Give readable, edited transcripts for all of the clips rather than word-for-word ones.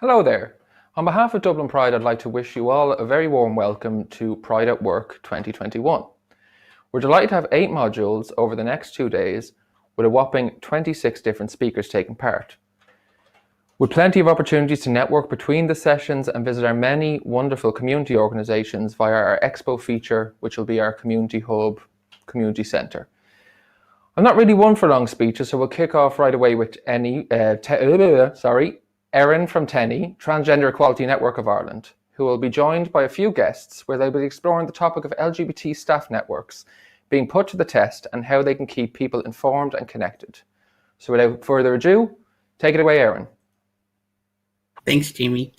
Hello there. On behalf of Dublin Pride, I'd like to wish you all a very warm welcome to Pride at Work 2021. We're delighted to have 8 modules over the next 2 days with a whopping 26 different speakers taking part. With plenty of opportunities to network between the sessions and visit our many wonderful community organisations via our Expo feature, which will be our Community Hub, Community Centre. I'm not really one for long speeches, so we'll kick off right away with Erin from TENI, Transgender Equality Network of Ireland, who will be joined by a few guests where they'll be exploring the topic of LGBT staff networks being put to the test and how they can keep people informed and connected. So without further ado, take it away, Erin. Thanks, Jamie.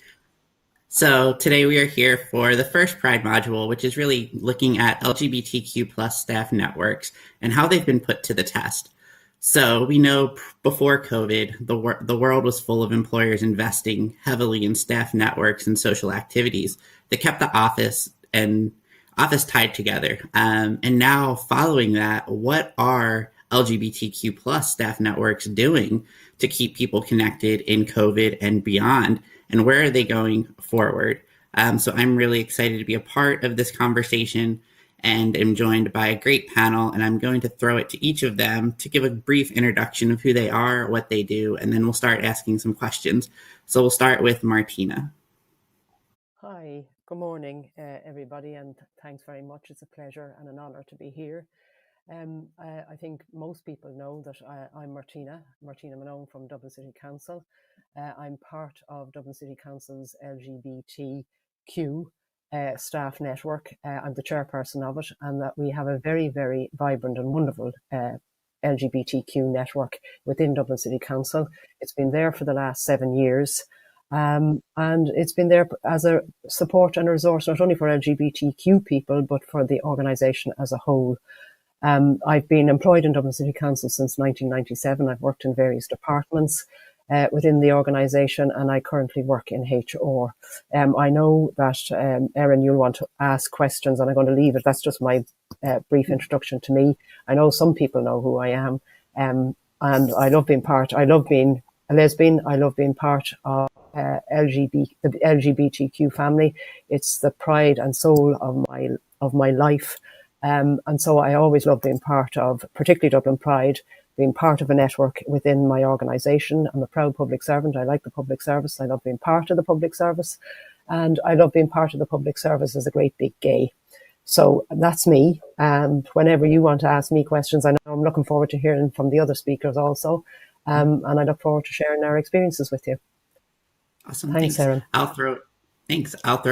So today we are here for the first Pride module, which is really looking at LGBTQ+ staff networks and how they've been put to the test. So we know before COVID, the world was full of employers investing heavily in staff networks and social activities that kept the office tied together. And now following that, what are LGBTQ+ staff networks doing to keep people connected in COVID and beyond? And where are they going forward? So I'm really excited to be a part of this conversation and am joined by a great panel, and I'm going to throw it to each of them to give a brief introduction of who they are, what they do, and then we'll start asking some questions. So we'll start with Martina. Hi, good morning, everybody, and thanks very much. It's a pleasure and an honor to be here. I think most people know that I'm Martina Martinez from Dublin City Council. I'm part of Dublin City Council's LGBTQ staff network. I'm the chairperson of it, and that we have a very, very vibrant and wonderful LGBTQ network within Dublin City Council. It's been there for the last 7 years, and it's been there as a support and a resource not only for LGBTQ people but for the organisation as a whole. I've been employed in Dublin City Council since 1997. I've worked in various departments within the organisation, and I currently work in HR. I know that, Erin, you'll want to ask questions, and I'm going to leave it. That's just my brief introduction to me. I know some people know who I am, and I love being I love being a lesbian. I love being part of the LGBTQ family. It's the pride and soul of my life. And so I always love being part of, particularly Dublin Pride, being part of a network within my organisation. I'm a proud public servant. I like the public service. I love being part of the public service. And I love being part of the public service as a great big gay. So that's me. And whenever you want to ask me questions, I know I'm looking forward to hearing from the other speakers also. And I look forward to sharing our experiences with you. Awesome. Thanks, Erin. I'll throw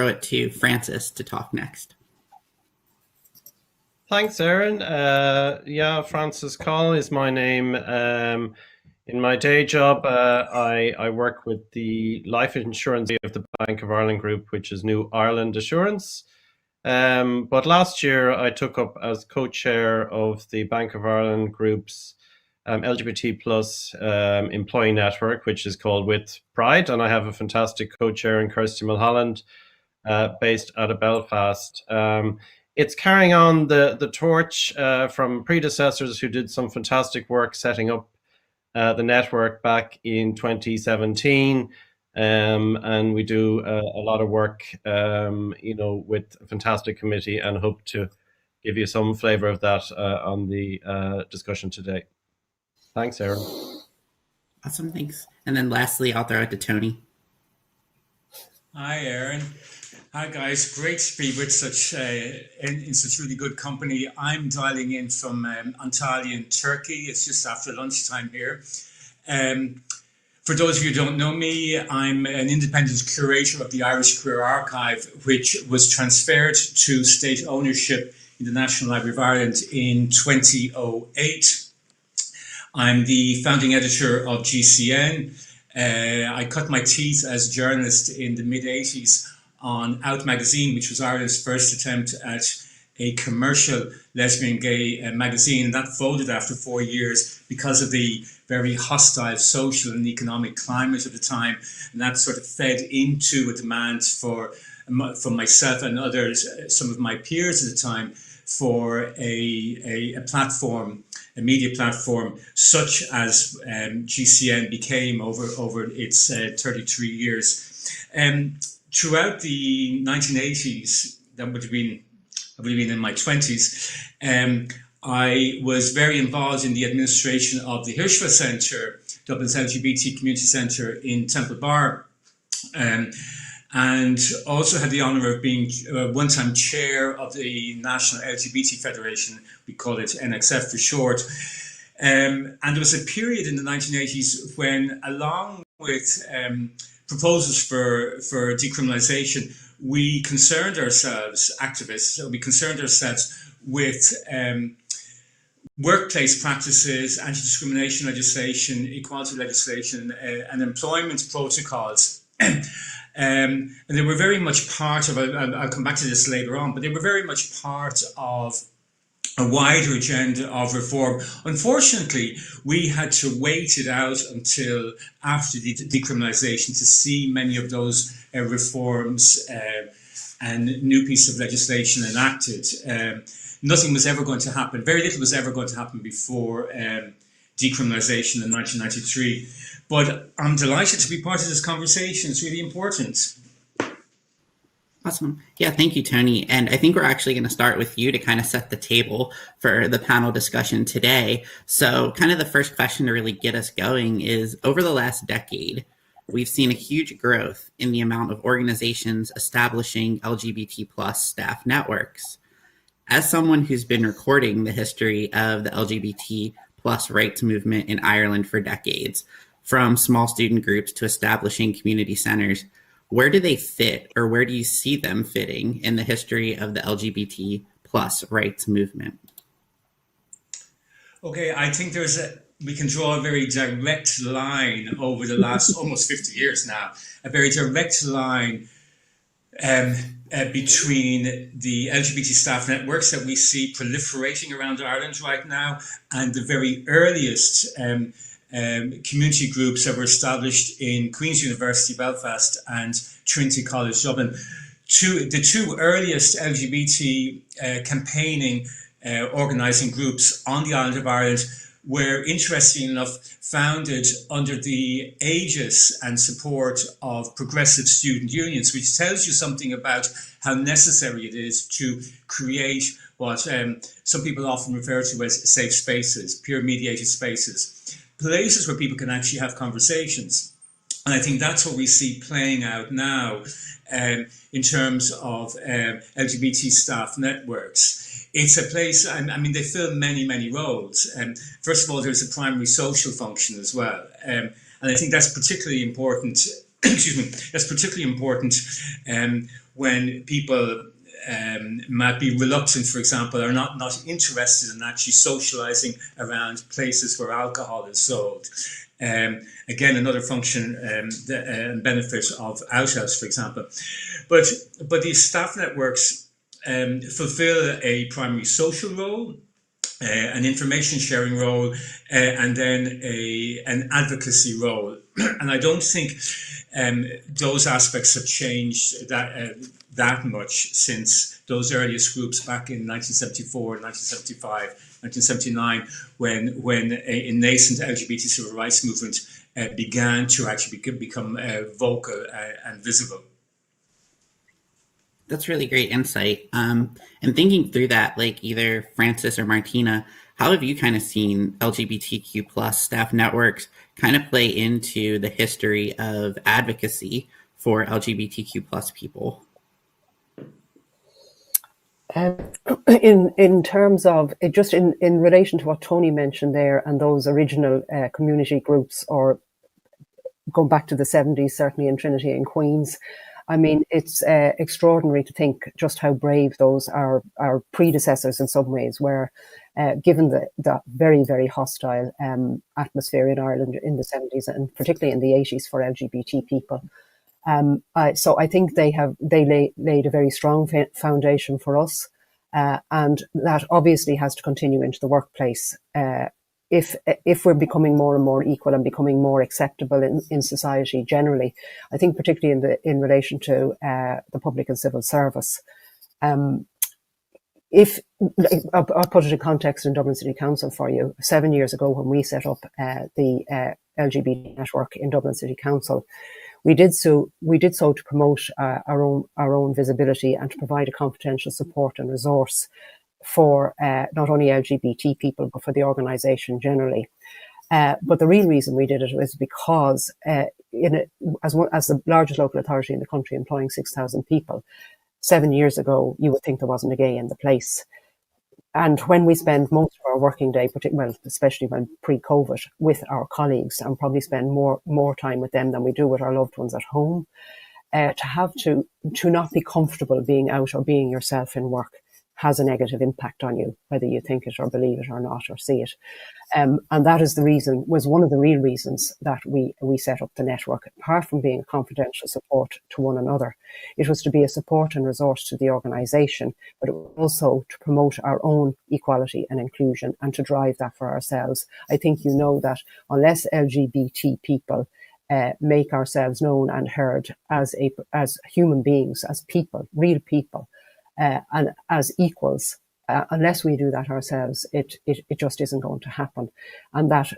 it to Francis to talk next. Thanks, Erin. Francis Call is my name. In my day job, I work with the life insurance of the Bank of Ireland Group, which is New Ireland Assurance. But last year, I took up as co-chair of the Bank of Ireland Group's LGBT plus employee network, which is called With Pride. And I have a fantastic co-chair in Kirsty Mulholland, based out of Belfast. It's carrying on the torch from predecessors who did some fantastic work setting up the network back in 2017. And we do a lot of work, with a fantastic committee, and hope to give you some flavor of that on the discussion today. Thanks, Erin. Awesome, thanks. And then lastly, I'll throw it to Tony. Hi, Erin. Hi, guys. Great to be with such really good company. I'm dialing in from Antalya, Turkey. It's just after lunchtime here. For those of you who don't know me, I'm an independent curator of the Irish Queer Archive, which was transferred to state ownership in the National Library of Ireland in 2008. I'm the founding editor of GCN. I cut my teeth as a journalist in the mid-80s on Out magazine, which was Ireland's first attempt at a commercial lesbian gay magazine, and that folded after 4 years because of the very hostile social and economic climate of the time, and that sort of fed into a demand from myself and others, some of my peers at the time, for a platform, a media platform, such as GCN became over its 33 years. Throughout the 1980s, that would have been in my 20s, I was very involved in the administration of the Hirschfeld Centre, Dublin's LGBT community centre in Temple Bar, and also had the honour of being one-time chair of the National LGBT Federation. We call it NXF for short. And there was a period in the 1980s when, along with proposals for decriminalisation, we concerned ourselves, activists, we concerned ourselves with workplace practices, anti-discrimination legislation, equality legislation, and employment protocols. And they were very much part of, I'll come back to this later on, but they were very much part of a wider agenda of reform. Unfortunately, we had to wait it out until after the decriminalisation to see many of those reforms and new pieces of legislation enacted. Nothing was ever going to happen. Very little was ever going to happen before decriminalisation in 1993. But I'm delighted to be part of this conversation. It's really important. Awesome. Yeah, thank you, Tony. And I think we're actually going to start with you to kind of set the table for the panel discussion today. So kind of the first question to really get us going is, over the last decade, we've seen a huge growth in the amount of organizations establishing LGBT plus staff networks. As someone who's been recording the history of the LGBT plus rights movement in Ireland for decades, from small student groups to establishing community centers, where do they fit, or where do you see them fitting in the history of the LGBT plus rights movement? Okay, I think we can draw a very direct line over the last almost 50 years now, a very direct line between the LGBT staff networks that we see proliferating around Ireland right now and the very earliest community groups that were established in Queen's University Belfast and Trinity College Dublin. The two earliest LGBT campaigning organising groups on the island of Ireland were, interesting enough, founded under the aegis and support of progressive student unions, which tells you something about how necessary it is to create what some people often refer to as safe spaces, peer mediated spaces, places where people can actually have conversations. And I think that's what we see playing out now in terms of LGBT staff networks. It's a place, I mean, they fill many, many roles. First of all, there's a primary social function as well. And I think that's particularly important, excuse me, that's particularly important when people might be reluctant, for example, or not interested in actually socializing around places where alcohol is sold. Again, another function and benefit of outhouse, for example. But these staff networks fulfill a primary social role, an information sharing role, and then an advocacy role. And I don't think those aspects have changed that much since those earliest groups back in 1974, 1975, 1979, when a nascent LGBT civil rights movement began to actually become vocal and visible. That's really great insight. And thinking through that, like either Francis or Martina, how have you kind of seen LGBTQ plus staff networks kind of play into the history of advocacy for LGBTQ plus people? In terms of it, just in relation to what Tony mentioned there, and those original community groups, or going back to the 70s, certainly in Trinity and Queen's, I mean, it's extraordinary to think just how brave those our predecessors in some ways were, given the very, very hostile atmosphere in Ireland in the 70s and particularly in the 80s for LGBT people. So I think they laid a very strong foundation for us. And that obviously has to continue into the workplace. If we're becoming more and more equal and becoming more acceptable in society generally, I think particularly in relation to the public and civil service. If I'll put it in context in Dublin City Council for you, 7 years ago when we set up the LGBT network in Dublin City Council, we did so to promote our own visibility and to provide a confidential support and resource for not only LGBT people but for the organisation generally. But the real reason we did it was because as the largest local authority in the country employing 6,000 people, 7 years ago, you would think there wasn't a gay in the place. And when we spend most of our working day, especially when pre-COVID, with our colleagues, and probably spend more time with them than we do with our loved ones at home, to not be comfortable being out or being yourself in work has a negative impact on you, whether you think it or believe it or not or see it. And that was one of the real reasons that we set up the network. Apart from being a confidential support to one another, it was to be a support and resource to the organisation, but it was also to promote our own equality and inclusion and to drive that for ourselves. I think you know that unless LGBT people make ourselves known and heard as human beings, as people, real people, and as equals, unless we do that ourselves, it just isn't going to happen. And that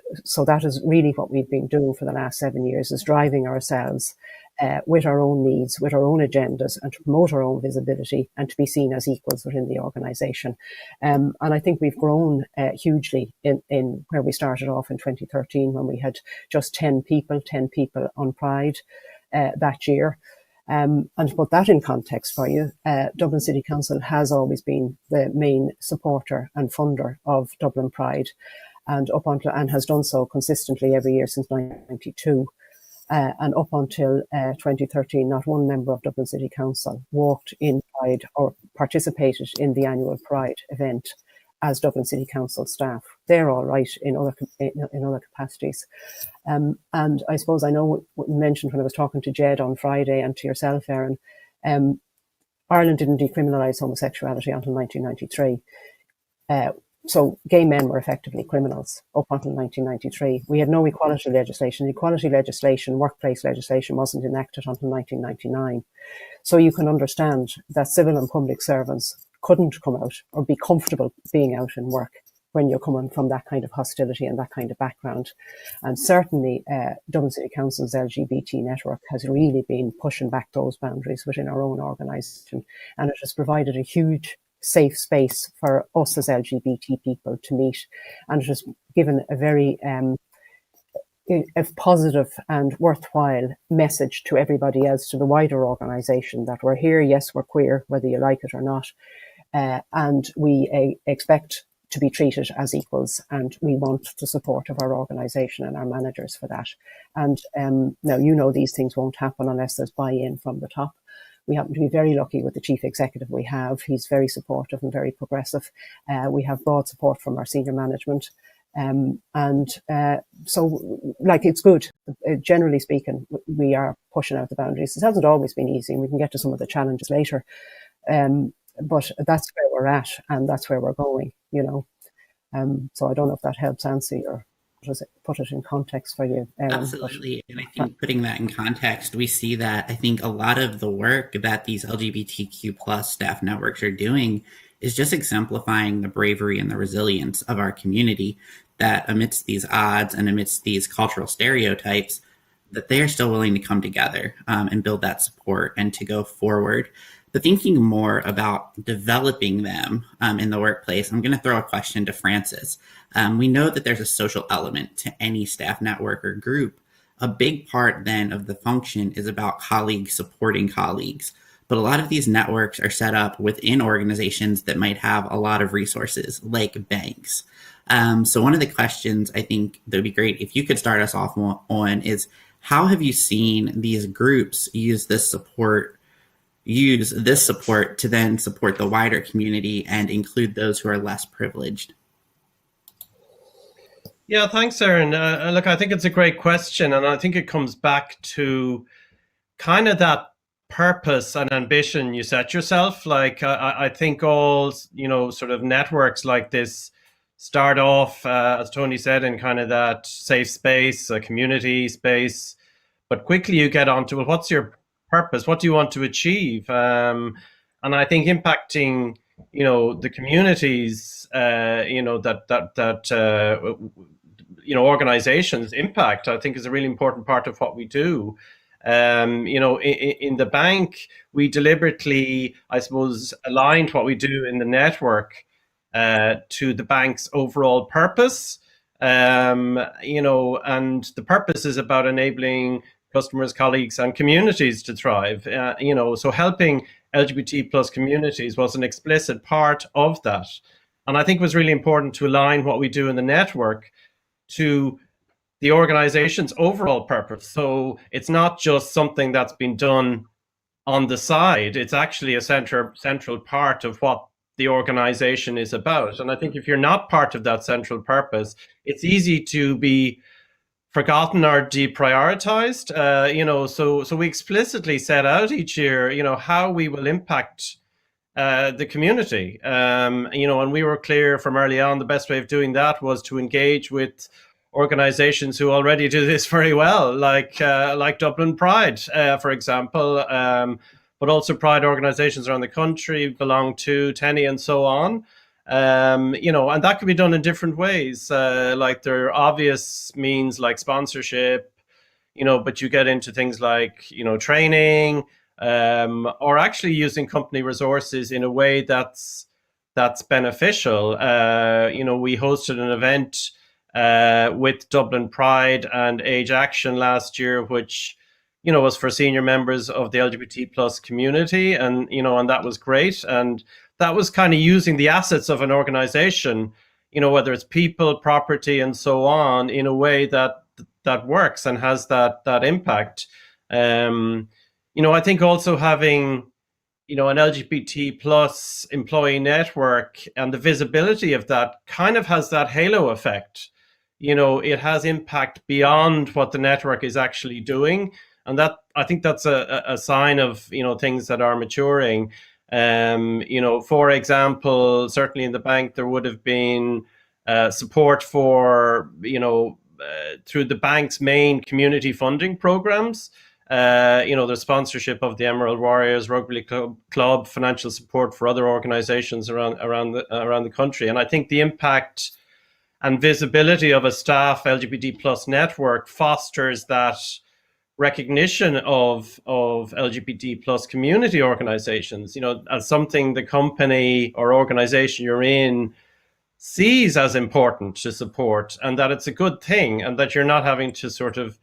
is really what we've been doing for the last 7 years, is driving ourselves with our own needs, with our own agendas, and to promote our own visibility and to be seen as equals within the organisation. And I think we've grown hugely in where we started off in 2013 when we had just 10 people on Pride that year. And to put that in context for you, Dublin City Council has always been the main supporter and funder of Dublin Pride, and has done so consistently every year since 1992. And up until 2013, not one member of Dublin City Council walked in Pride or participated in the annual Pride event as Dublin City Council staff. They're all right in other capacities. And I suppose I know what you mentioned when I was talking to Jed on Friday and to yourself, Erin. Ireland didn't decriminalise homosexuality until 1993. So gay men were effectively criminals up until 1993. We had no equality legislation. Equality legislation, workplace legislation wasn't enacted until 1999. So you can understand that civil and public servants couldn't come out or be comfortable being out in work when you're coming from that kind of hostility and that kind of background. And certainly Dublin City Council's LGBT network has really been pushing back those boundaries within our own organisation, and it has provided a huge safe space for us as LGBT people to meet, and it has given a very a positive and worthwhile message to everybody else, to the wider organisation, that we're here, yes, we're queer, whether you like it or not, and we expect to be treated as equals, and we want the support of our organisation and our managers for that. And now, you know, these things won't happen unless there's buy-in from the top. We happen to be very lucky with the chief executive we have. He's very supportive and very progressive. We have broad support from our senior management. So it's good. Generally speaking, we are pushing out the boundaries. It hasn't always been easy, and we can get to some of the challenges later. But that's where we're at, and that's where we're going, you know. So I don't know if that helps answer your, put it in context for you, Erin. Absolutely. And I think putting that in context, we see that I think a lot of the work that these LGBTQ plus staff networks are doing is just exemplifying the bravery and the resilience of our community, that amidst these odds and amidst these cultural stereotypes, that they are still willing to come together and build that support and to go forward. But thinking more about developing them in the workplace, I'm going to throw a question to Frances. We know that there's a social element to any staff network or group. A big part then of the function is about colleagues supporting colleagues. But a lot of these networks are set up within organizations that might have a lot of resources, like banks. So one of the questions I think that would be great if you could start us off on is, how have you seen these groups use this support to then support the wider community and include those who are less privileged? Yeah, thanks, Erin. Look, I think it's a great question, and I think it comes back to kind of that purpose and ambition you set yourself. Like I think all, you know, sort of networks like this start off, as Tony said, in kind of that safe space, a community space, but quickly you get onto, well, what's your purpose? What do you want to achieve? And I think impacting, you know, the communities, you know, you know, organizations impact, I think, is a really important part of what we do. You know, in the bank, we deliberately, I suppose, aligned what we do in the network to the bank's overall purpose. You know, and the purpose is about enabling customers, colleagues, and communities to thrive. You know, so helping LGBT plus communities was an explicit part of that. And I think it was really important to align what we do in the network to the organization's overall purpose. So it's not just something that's been done on the side. It's actually a central part of what the organization is about. And I think if you're not part of that central purpose, it's easy to be forgotten or deprioritized. You know, so we explicitly set out each year, you know, how we will impact the community. You know, and we were clear from early on, the best way of doing that was to engage with organizations who already do this very well, like Dublin Pride, for example, but also Pride organizations around the country, Belong to, Tenny, and so on. You know, and that can be done in different ways. Like there are obvious means like sponsorship, you know, but you get into things like, you know, training, or actually using company resources in a way that's beneficial. You know, we hosted an event with Dublin Pride and Age Action last year, which, you know, was for senior members of the LGBT plus community, and you know, and that was great. And that was kind of using the assets of an organization, you know, whether it's people, property, and so on, in a way that works and has that impact. You know, I think also having, you know, an LGBT plus employee network and the visibility of that kind of has that halo effect. You know, it has impact beyond what the network is actually doing. And that, I think that's a sign of, you know, things that are maturing. You know, for example, certainly in the bank, there would have been support for, you know, through the bank's main community funding programs. You know, the sponsorship of the Emerald Warriors Rugby Club, financial support for other organizations around the country. And I think the impact and visibility of a staff LGBT plus network fosters that recognition of LGBT plus community organizations, you know, as something the company or organization you're in sees as important to support, and that it's a good thing, and that you're not having to sort of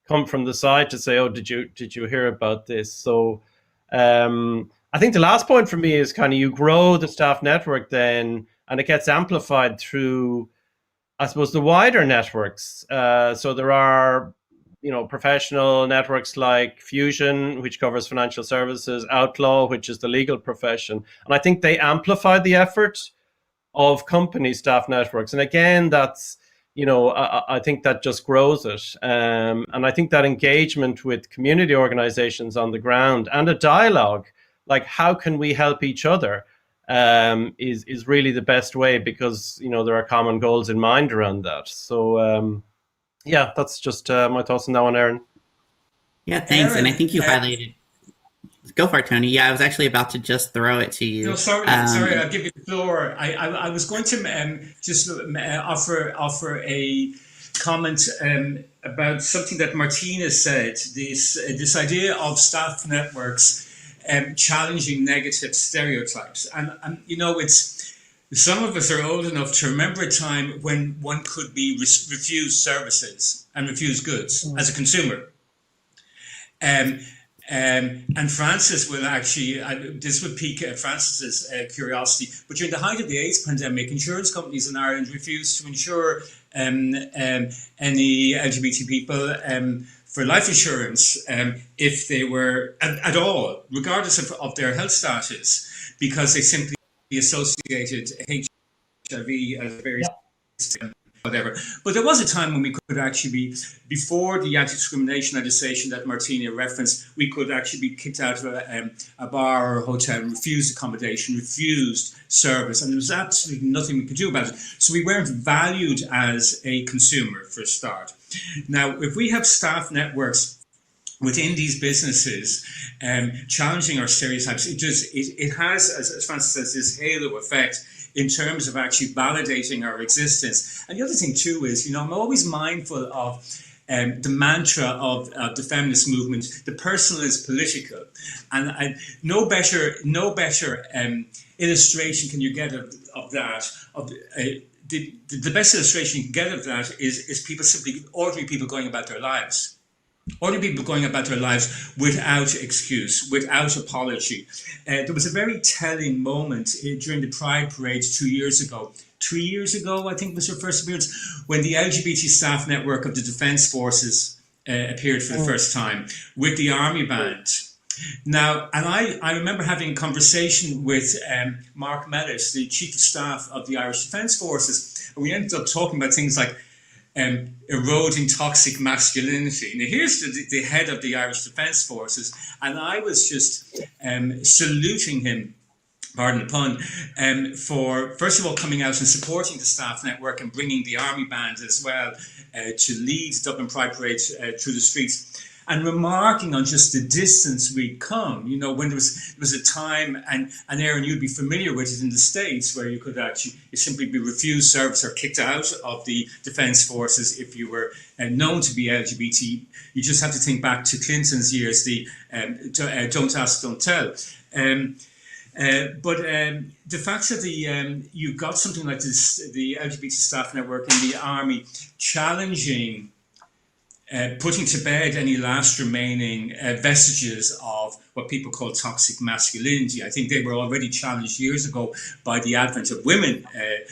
come from the side to say, oh, did you hear about this? So I think the last point for me is kind of you grow the staff network then, and it gets amplified through, I suppose, the wider networks. So there are, you know, professional networks like Fusion, which covers financial services, Outlaw, which is the legal profession. And I think they amplify the effort of company staff networks. And again, that's, you know, I think that just grows it. And I think that engagement with community organizations on the ground and a dialogue, like how can we help each other, is really the best way, because, you know, there are common goals in mind around that. So, yeah, that's just my thoughts on that one, Aaron. Yeah, thanks. And I think you highlighted. Go for it, Tony. Yeah, I was actually about to just throw it to you. No, sorry, I'll give you the floor. I was going to just offer a comment about something that Martina said. This idea of staff networks challenging negative stereotypes, and you know, it's some of us are old enough to remember a time when one could be refused services and refused goods as a consumer. And Francis will actually, this would pique Francis's curiosity, but during the height of the AIDS pandemic, insurance companies in Ireland refused to insure any LGBT people for life insurance if they were, at all, regardless of their health status, because they simply associated HIV as a very whatever. But there was a time when we could actually be, before the anti-discrimination legislation that Martina referenced, we could actually be kicked out of a bar or a hotel, refused accommodation, refused service, and there was absolutely nothing we could do about it. So we weren't valued as a consumer, for a start. Now, if we have staff networks within these businesses, challenging our stereotypes, it has, as Francis says, this halo effect in terms of actually validating our existence. And the other thing too is, I'm always mindful of the mantra of the feminist movement: the personal is political, and no better illustration can you get of that. The best illustration you can get of that is people simply, ordinary people going about their lives. Ordinary people going about their lives without excuse, without apology. There was a very telling moment during the Pride Parade 2 years ago. 3 years ago, I think, was her first appearance, when the LGBT staff network of the Defence Forces appeared for the first time with the army band. Now, and I remember having a conversation with Mark Mellis, the Chief of Staff of the Irish Defence Forces, and we ended up talking about things like eroding toxic masculinity. Now, here's the head of the Irish Defence Forces, and I was just saluting him, pardon the pun, for first of all coming out and supporting the staff network and bringing the army band as well to lead Dublin Pride Parade through the streets, and remarking on just the distance we'd come. When there was a time, and Aaron, you'd be familiar with it in the States, where you could actually simply be refused service or kicked out of the Defence Forces if you were known to be LGBT. You just have to think back to Clinton's years, the don't ask, don't tell. But the fact that you got something like this, the LGBT staff network in the army, challenging, putting to bed any last remaining vestiges of what people call toxic masculinity. I think they were already challenged years ago by the advent of women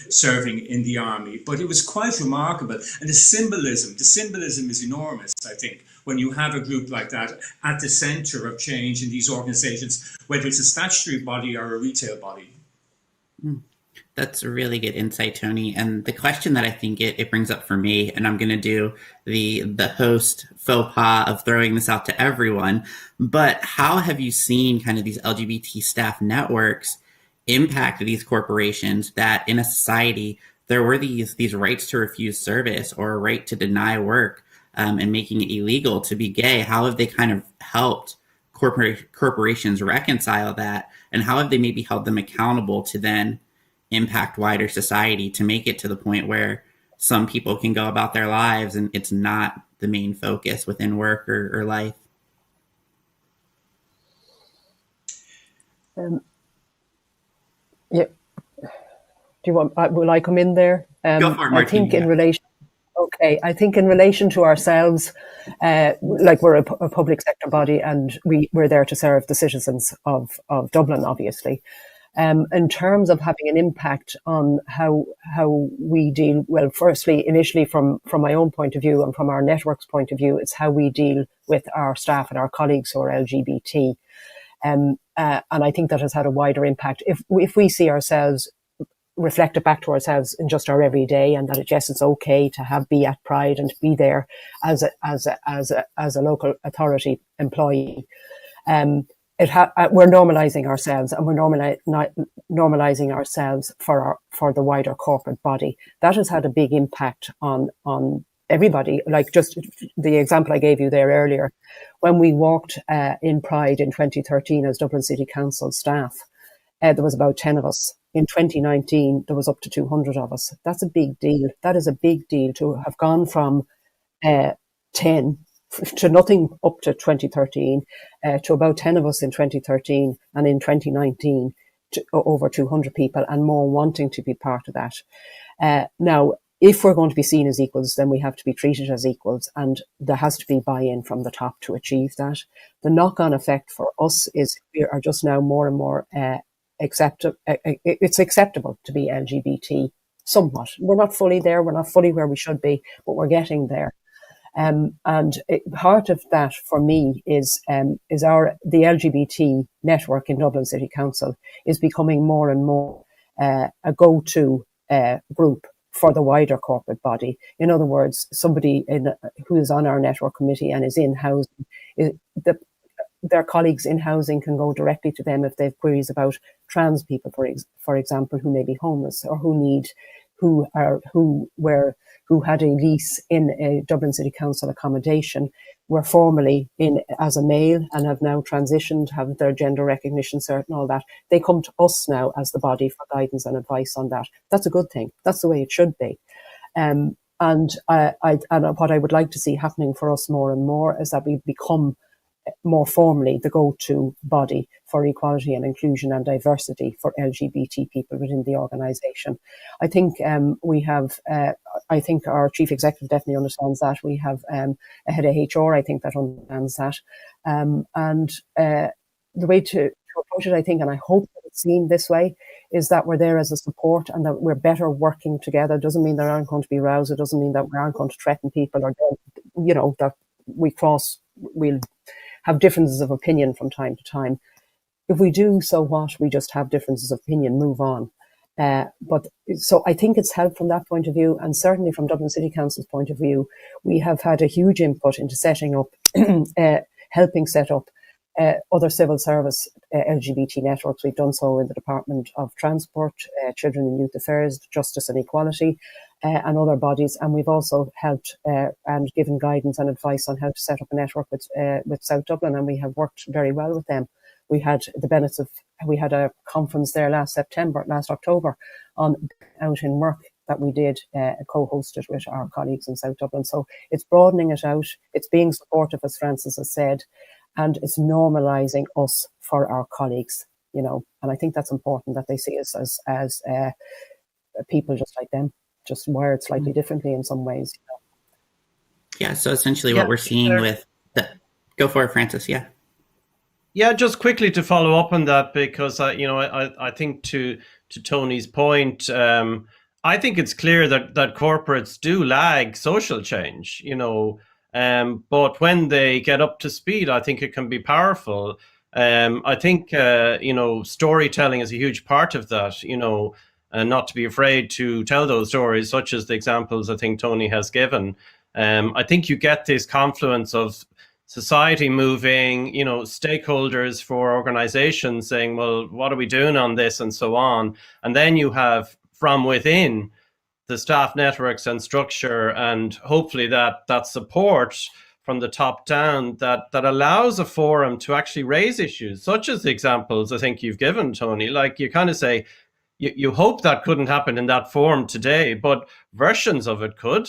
serving in the army, but it was quite remarkable. And the symbolism is enormous, I think, when you have a group like that at the center of change in these organizations, whether it's a statutory body or a retail body. That's a really good insight, Tony. And the question that I think it brings up for me, and I'm going to do the host faux pas of throwing this out to everyone, but how have you seen kind of these LGBT staff networks impact these corporations that in a society there were these rights to refuse service or a right to deny work and making it illegal to be gay? How have they kind of helped corporations reconcile that? And how have they maybe held them accountable to then impact wider society to make it to the point where some people can go about their lives and it's not the main focus within work or life? Yeah. Do you want? Will I come in there? Go for it, Martina. I think in relation. Okay, I think in relation to ourselves, like we're a public sector body, and we're there to serve the citizens of Dublin, obviously. In terms of having an impact on how we deal, well, firstly, initially from my own point of view and from our network's point of view, it's how we deal with our staff and our colleagues who are LGBT. And I think that has had a wider impact. If we see ourselves, reflect it back to ourselves in just our everyday, and that it's okay to be at Pride and to be there as a local authority employee. We're normalising ourselves, and we're normalising ourselves for the wider corporate body. That has had a big impact on everybody. Like just the example I gave you there earlier, when we walked in Pride in 2013 as Dublin City Council staff, there was about 10 of us. In 2019, there was up to 200 of us. That's a big deal. That is a big deal to have gone from 10 to nothing up to 2013, to about 10 of us in 2013, and in 2019 to over 200 people and more wanting to be part of that. Now, if we're going to be seen as equals, then we have to be treated as equals, and there has to be buy-in from the top to achieve that. The knock-on effect for us is we are just now more and more it's acceptable to be LGBT somewhat. We're not fully there, we're not fully where we should be, but we're getting there. Part of that for me is the LGBT network in Dublin City Council is becoming more and more a go-to group for the wider corporate body. In other words, somebody who is on our network committee and is in housing, their colleagues in housing can go directly to them if they have queries about trans people, for example, who may be homeless or who had a lease in a Dublin City Council accommodation, were formerly in as a male and have now transitioned, have their gender recognition cert and all that. They come to us now as the body for guidance and advice on that. That's a good thing. That's the way it should be. And what I would like to see happening for us more and more is that we become more formally the go-to body for equality and inclusion and diversity for LGBT people within the organisation. I think I think our chief executive definitely understands that. We have a head of HR, I think, that understands that. The way to approach it, I think, and I hope that it's seen this way, is that we're there as a support and that we're better working together. It doesn't mean there aren't going to be rows. It doesn't mean that we aren't going to threaten people or, that we'll have differences of opinion from time to time. If we do, so what? We just have differences of opinion, move on. So I think it's helped from that point of view, and certainly from Dublin City Council's point of view, we have had a huge input into setting up, helping set up other civil service LGBT networks. We've done so in the Department of Transport, Children and Youth Affairs, Justice and Equality, and other bodies. And we've also helped and given guidance and advice on how to set up a network with South Dublin, and we have worked very well with them. We had a conference there last October on out in work that we did co-hosted with our colleagues in South Dublin. So it's broadening it out. It's being supportive, as Francis has said, and it's normalising us for our colleagues, and I think that's important, that they see us as people just like them, just wired slightly differently in some ways. Yeah, so essentially what we're seeing with go for it, Francis. Yeah, just quickly to follow up on that, because I think to Tony's point, I think it's clear that corporates do lag social change, but when they get up to speed, I think it can be powerful. I think storytelling is a huge part of that, and not to be afraid to tell those stories, such as the examples I think Tony has given. I think you get this confluence of society moving, stakeholders for organizations saying, well, what are we doing on this, and so on. And then you have from within the staff networks and structure, and hopefully that support from the top down that allows a forum to actually raise issues, such as the examples I think you've given, Tony. Like, you kind of say, you hope that couldn't happen in that form today, but versions of it could.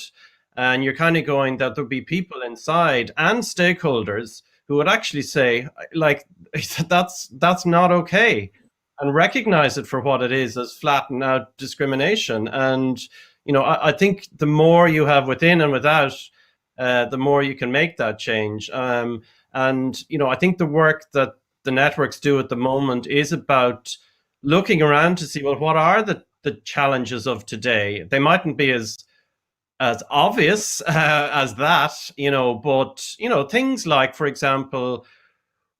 And you're kind of going that there'll be people inside and stakeholders who would actually say, like, that's not okay, and recognize it for what it is, as flatten out discrimination. And, I think the more you have within and without, the more you can make that change. And, I think the work that the networks do at the moment is about looking around to see, well, what are the challenges of today? They mightn't be as obvious as that, but, things like, for example,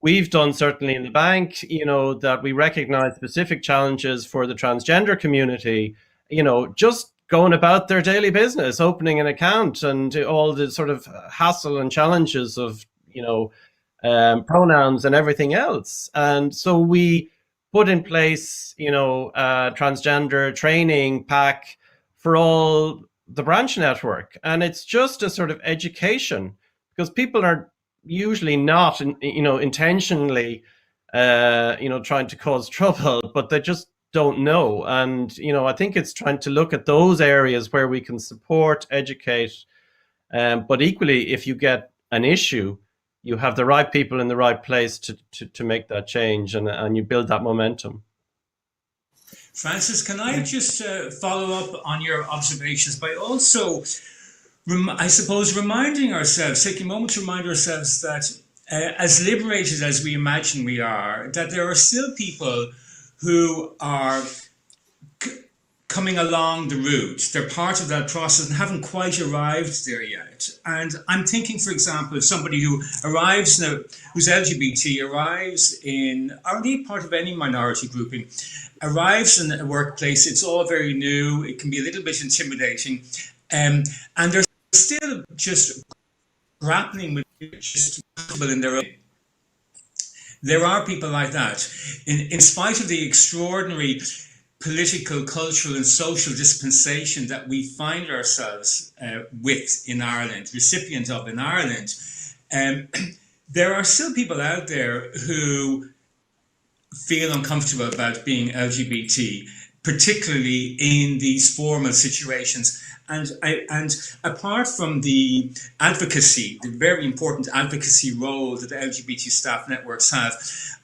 we've done certainly in the bank, that we recognize specific challenges for the transgender community, just going about their daily business, opening an account, and all the sort of hassle and challenges of, pronouns and everything else. And so we put in place, transgender training pack for all the branch network. And it's just a sort of education, because people are usually not, intentionally, trying to cause trouble, but they just don't know. And, I think it's trying to look at those areas where we can support, educate, but equally, if you get an issue, you have the right people in the right place to make that change, and you build that momentum. Francis, can I just follow up on your observations by also, I suppose, reminding ourselves, taking a moment to remind ourselves that as liberated as we imagine we are, that there are still people who are coming along the route. They're part of that process and haven't quite arrived there yet. And I'm thinking, for example, of somebody who arrives now, who's LGBT, arrives in, or indeed part of any minority grouping, arrives in a workplace. It's all very new. It can be a little bit intimidating. And they're still just grappling with just in their own. There are people like that. In spite of the extraordinary political, cultural and social dispensation that we find ourselves with in Ireland, recipient of in Ireland, there are still people out there who feel uncomfortable about being LGBT, particularly in these formal situations. And apart from the advocacy, the very important advocacy role that the LGBT staff networks have,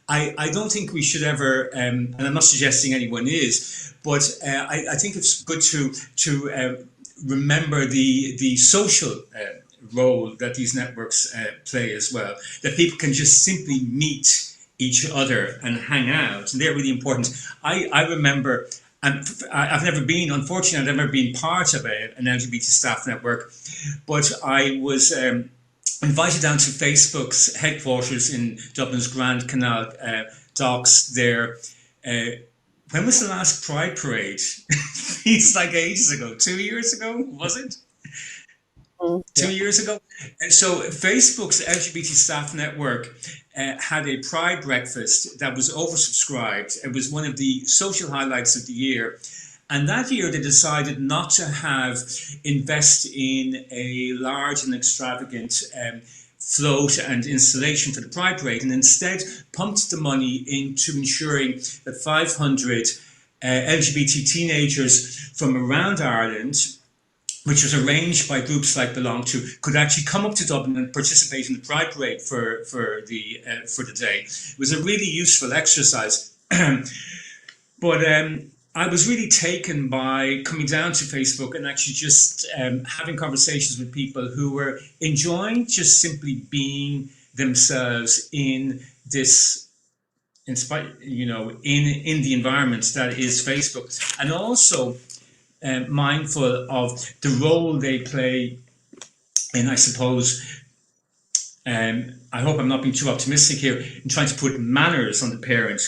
I don't think we should ever, and I'm not suggesting anyone is, but I think it's good to remember the social role that these networks play as well, that people can just simply meet each other and hang out, and they're really important. I remember, and I've never been, unfortunately, I've never been part of an LGBT staff network, but I was invited down to Facebook's headquarters in Dublin's Grand Canal docks there. When was the last Pride Parade? It's like ages ago, 2 years ago, was it? 2 years ago. And so Facebook's LGBT staff network had a Pride breakfast that was oversubscribed. It was one of the social highlights of the year. And that year they decided not to invest in a large and extravagant float and installation for the Pride Parade, and instead pumped the money into ensuring that 500 LGBT teenagers from around Ireland, which was arranged by groups like Belong To, could actually come up to Dublin and participate in the Pride Parade for the day. It was a really useful exercise. But I was really taken by coming down to Facebook and actually just having conversations with people who were enjoying just simply being themselves in this, in the environment that is Facebook, and also mindful of the role they play in, I suppose, I hope I'm not being too optimistic here, in trying to put manners on the parent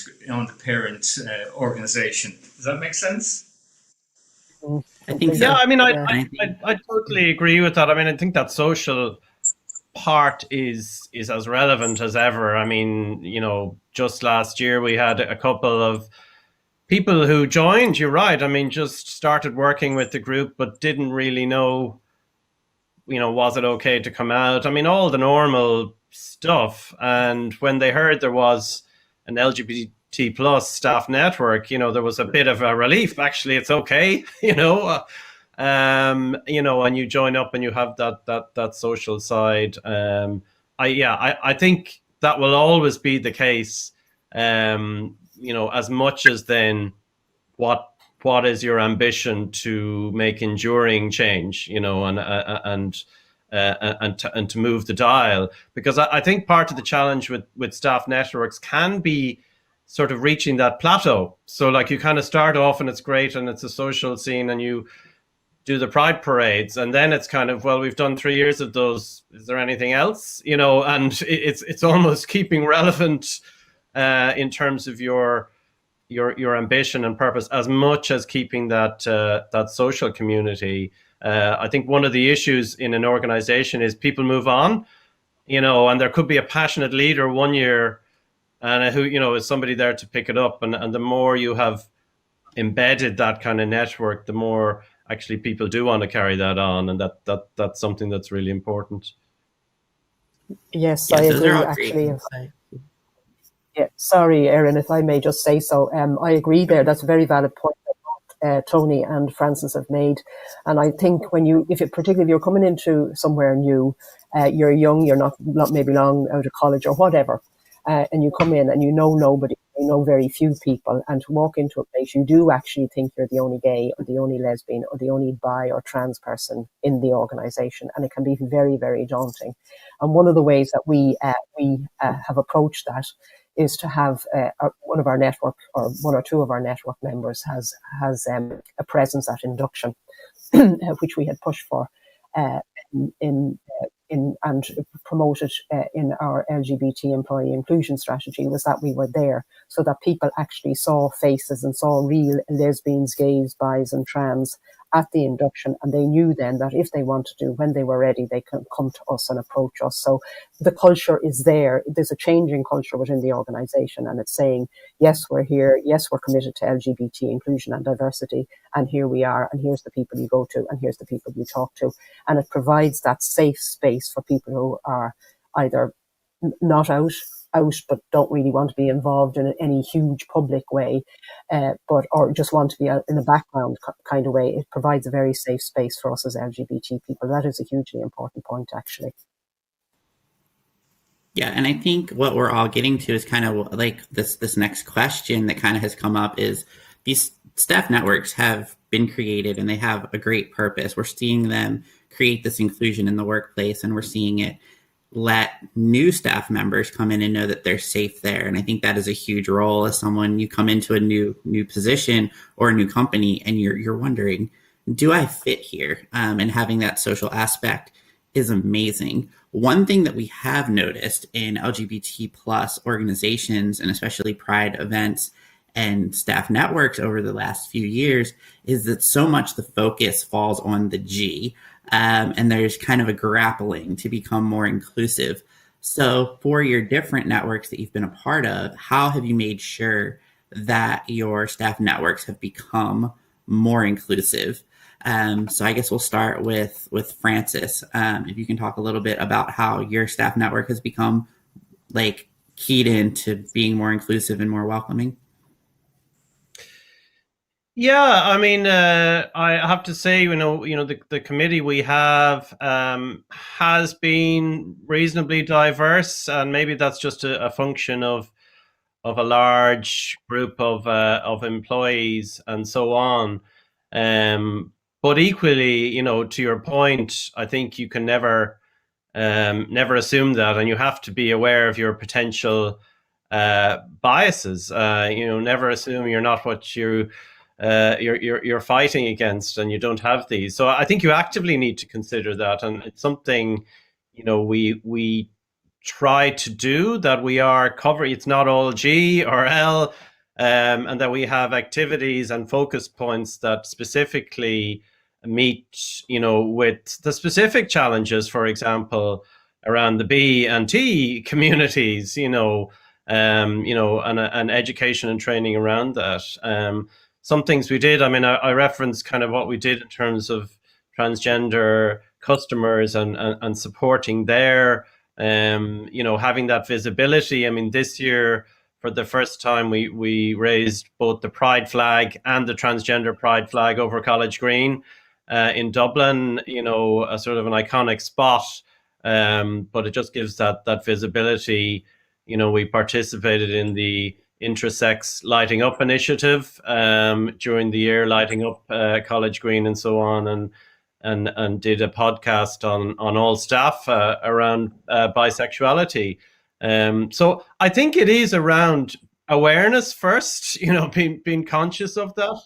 organization. Does that make sense? I think so. Yeah, I mean, I totally agree with that. I mean, I think that social part is as relevant as ever. I mean, just last year we had a couple of people who joined, you're right. I mean, just started working with the group, but didn't really know, was it okay to come out? I mean, all the normal stuff. And when they heard there was an LGBT plus staff network, there was a bit of a relief. Actually, it's okay, and you join up and you have that social side. I think that will always be the case. As much as then what is your ambition to make enduring change, and to move the dial? Because I think part of the challenge with staff networks can be sort of reaching that plateau. So like you kind of start off and it's great and it's a social scene and you do the Pride parades, and then it's kind of, well, we've done 3 years of those. Is there anything else? And it's almost keeping relevant in terms of your ambition and purpose, as much as keeping that social community. I think one of the issues in an organization is people move on, and there could be a passionate leader one year and who, is somebody there to pick it up. And the more you have embedded that kind of network, the more actually people do want to carry that on. And that's something that's really important. Yes, I agree, actually. Yeah, sorry, Erin, if I may just say so. I agree there. That's a very valid point that Tony and Francis have made. And I think particularly if you're coming into somewhere new, you're young, you're not maybe long out of college or whatever, and you come in and you know nobody, you know very few people, and to walk into a place, you do actually think you're the only gay or the only lesbian or the only bi or trans person in the organisation, and it can be very, very daunting. And one of the ways that we have approached that is to have one of our network, or one or two of our network members has a presence at induction, which we had pushed for in and promoted in our LGBT employee inclusion strategy, was that we were there so that people actually saw faces and saw real lesbians, gays, bis and trans at the induction, and they knew then that if they wanted to, when they were ready, they can come to us and approach us. So the culture is there. There's a changing culture within the organisation, and it's saying, yes, we're here, yes, we're committed to LGBT inclusion and diversity, and here we are, and here's the people you go to, and here's the people you talk to. And it provides that safe space for people who are either not out, but don't really want to be involved in any huge public way, or just want to be in a background kind of way. It provides a very safe space for us as LGBT people. That is a hugely important point, actually. Yeah, and I think what we're all getting to is kind of like this next question that kind of has come up is these staff networks have been created and they have a great purpose. We're seeing them create this inclusion in the workplace, and we're seeing it let new staff members come in and know that they're safe there. And I think that is a huge role as someone, you come into a new position or a new company and you're wondering, do I fit here? And having that social aspect is amazing. One thing that we have noticed in LGBT plus organizations, and especially Pride events and staff networks over the last few years, is that so much the focus falls on the G. And there's kind of a grappling to become more inclusive. So for your different networks that you've been a part of, how have you made sure that your staff networks have become more inclusive? So I guess we'll start with Francis. If you can talk a little bit about how your staff network has become like keyed into being more inclusive and more welcoming. Yeah, I mean, I have to say, the committee we have has been reasonably diverse, and maybe that's just a function of a large group of employees and so on. But equally, to your point, I think you can never assume that, and you have to be aware of your potential biases. Never assume you're not what you're fighting against, and you don't have these. So I think you actively need to consider that, and it's something we try to do, that we are covering. It's not all G or L, and that we have activities and focus points that specifically meet with the specific challenges, for example, around the B and T communities, and education and training around that. Some things we did, I referenced kind of what we did in terms of transgender customers and supporting their, having that visibility. This year, for the first time, we raised both the Pride flag and the transgender Pride flag over College Green in Dublin, a sort of an iconic spot, but it just gives that visibility. We participated in the Intersex Lighting Up initiative during the year, lighting up College Green and so on, and did a podcast on all staff around bisexuality. So I think it is around awareness first, being conscious of that,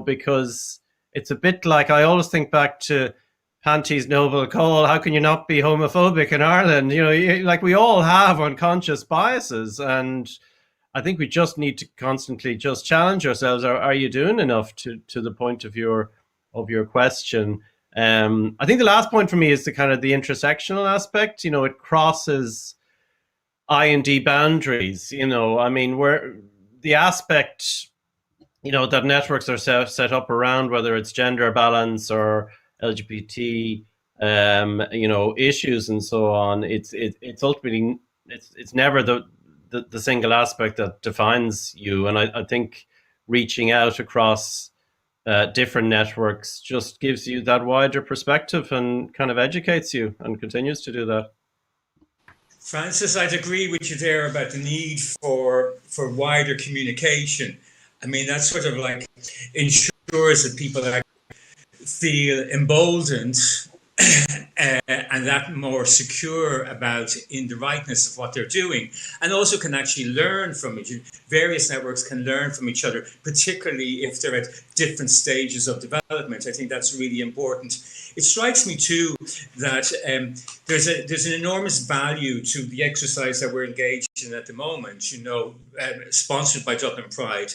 because it's a bit like, I always think back to Panty's noble call, how can you not be homophobic in Ireland? Like, we all have unconscious biases, and I think we just need to constantly just challenge ourselves. Are you doing enough, to the point of your question? I think the last point for me is the kind of the intersectional aspect. It crosses I&D boundaries. Where the aspect, that networks are set up around, whether it's gender balance or LGBT, issues and so on. It's ultimately, it's never the single aspect that defines you. And I think reaching out across different networks just gives you that wider perspective and kind of educates you, and continues to do that. Francis, I'd agree with you there about the need for wider communication. That sort of like ensures that people feel emboldened and that more secure about in the rightness of what they're doing, and also can actually learn from each. Various networks can learn from each other, particularly if they're at different stages of development. I think that's really important. It strikes me too that there's an enormous value to the exercise that we're engaged in at the moment. Sponsored by Dublin Pride,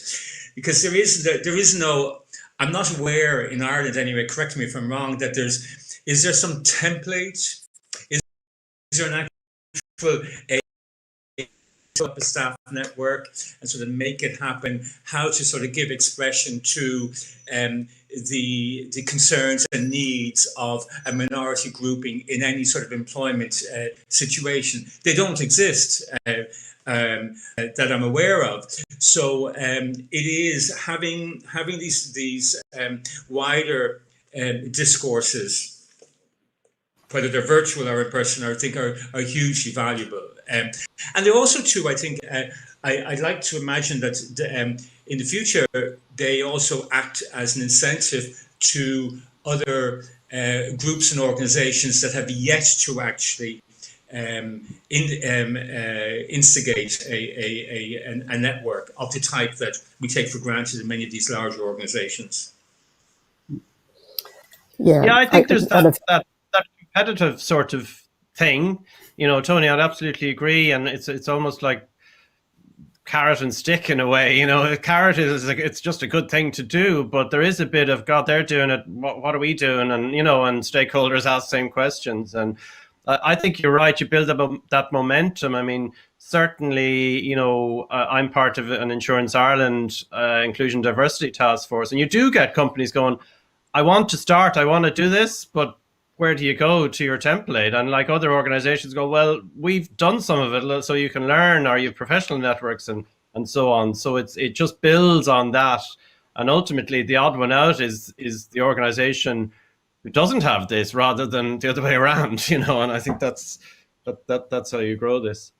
because there is no. I'm not aware in Ireland anyway. Correct me if I'm wrong. That is there some template? Is there an actual a staff network and sort of make it happen? How to sort of give expression to the concerns and needs of a minority grouping in any sort of employment situation? They don't exist. That I'm aware of. So it is having these wider discourses, whether they're virtual or in person, I think are hugely valuable. And they also too, I think, I'd like to imagine that in the future, they also act as an incentive to other groups and organizations that have yet to actually instigate a network of the type that we take for granted in many of these larger organizations. Yeah, I think there's that competitive sort of thing. Tony, I'd absolutely agree, and it's almost like carrot and stick in a way. A carrot it's just a good thing to do, but there is a bit of, God, they're doing it, what are we doing? And and stakeholders ask the same questions. And I think you're right. You build up that momentum. I mean, certainly, I'm part of an Insurance Ireland Inclusion Diversity Task Force, and you do get companies going, I want to do this, but where do you go to your template? And like other organizations go, well, we've done some of it, so you can learn, or you have professional networks and so on. So it just builds on that. And ultimately, the odd one out is the organization who doesn't have this, rather than the other way around, and I think that's how you grow this.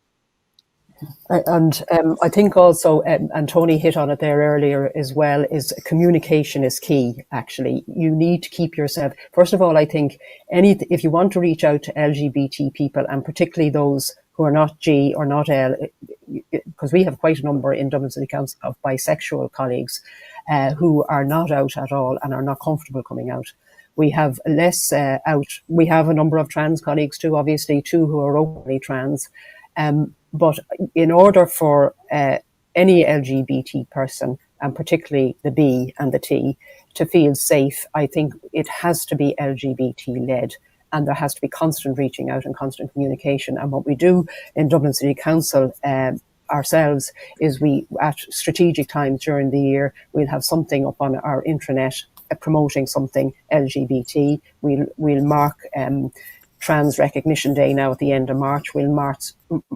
And I think also, and Tony hit on it there earlier as well, is communication is key, actually. You need to keep yourself, first of all, I think if you want to reach out to LGBT people, and particularly those who are not G or not L, because we have quite a number in Dublin City Council of bisexual colleagues who are not out at all and are not comfortable coming out. We have less out. We have a number of trans colleagues too, obviously, too, who are openly trans. But in order for any LGBT person, and particularly the B and the T, to feel safe, I think it has to be LGBT-led, and there has to be constant reaching out and constant communication. And what we do in Dublin City Council ourselves is at strategic times during the year, we'll have something up on our intranet promoting something LGBT. We'll mark Trans Recognition Day now at the end of March. We'll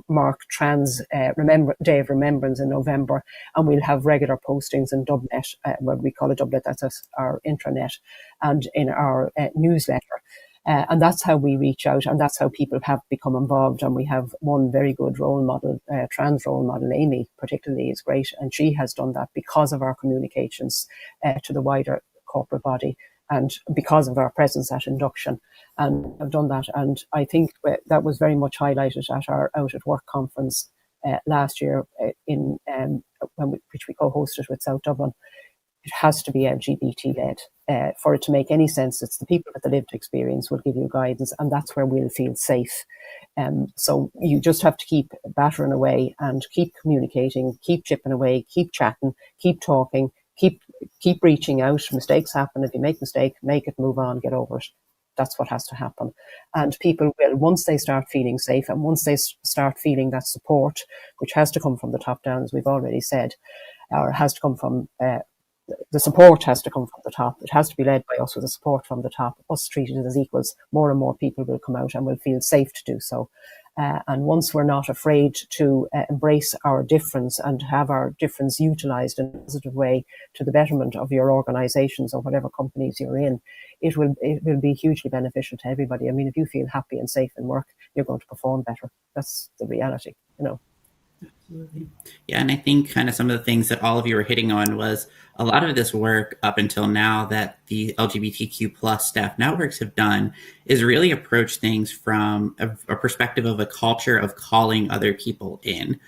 mark Trans Day of Remembrance in November, and we'll have regular postings in Dubnet, what we call a Dubnet, that's our intranet, and in our newsletter. And that's how we reach out, and that's how people have become involved. And we have one very good role model, trans role model, Amy particularly is great, and she has done that because of our communications to the wider corporate body, and because of our presence at induction. And I've done that, and I think that was very much highlighted at our Out at Work conference last year, which we co-hosted with South Dublin. It has to be LGBT-led for it to make any sense. It's the people with the lived experience will give you guidance, and that's where we'll feel safe. So you just have to keep battering away and keep communicating, keep chipping away, keep chatting, keep talking, keep reaching out. Mistakes happen. If you make a mistake, make it, move on, get over it. That's what has to happen. And people will, once they start feeling safe, and once they start feeling that support, which has to come from the top down, as we've already said, or has to come from, the support has to come from the top. It has to be led by us with the support from the top, us treated as equals. More and more people will come out and will feel safe to do so. And once we're not afraid to embrace our difference and have our difference utilised in a positive way to the betterment of your organisations or whatever companies you're in, it will be hugely beneficial to everybody. I mean, if you feel happy and safe in work, you're going to perform better. That's the reality, Absolutely. Yeah, and I think kind of some of the things that all of you were hitting on was a lot of this work up until now that the LGBTQ plus staff networks have done is really approach things from a perspective of a culture of calling other people in.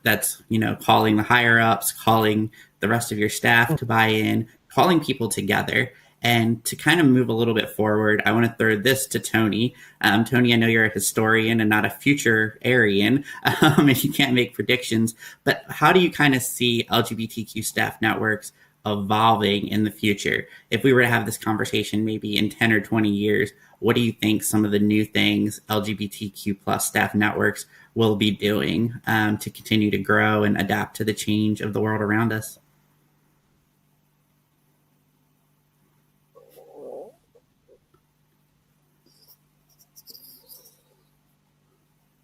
That's, calling the higher ups, calling the rest of your staff to buy in, calling people together. And to kind of move a little bit forward, I want to throw this to Tony. Tony, I know you're a historian and not a futurarian, and you can't make predictions, but how do you kind of see LGBTQ staff networks evolving in the future? If we were to have this conversation maybe in 10 or 20 years, what do you think some of the new things LGBTQ plus staff networks will be doing to continue to grow and adapt to the change of the world around us?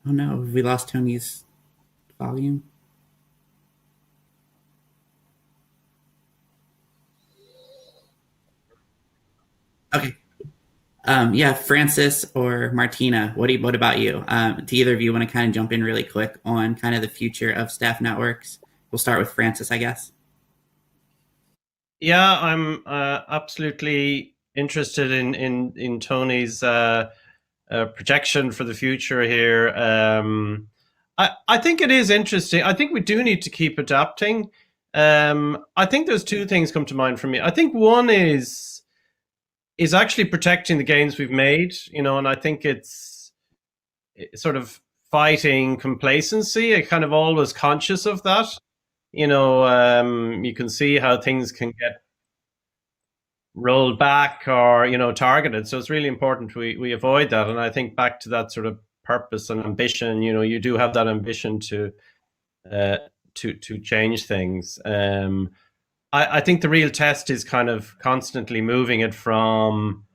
Oh no, we lost Tony's volume. Okay. Yeah, Francis or Martina, what about you? Do either of you want to kind of jump in really quick on kind of the future of staff networks? We'll start with Francis, I guess. Yeah, I'm absolutely interested in Tony's projection for the future here. I think it is interesting. I think we do need to keep adapting. I think there's two things come to mind for me. I think one is actually protecting the gains we've made, and I think it's sort of fighting complacency. I'm kind of always conscious of that. You can see how things can get rolled back or targeted. So it's really important we avoid that. And I think back to that sort of purpose and ambition. You do have that ambition to change things. I think the real test is kind of constantly moving it from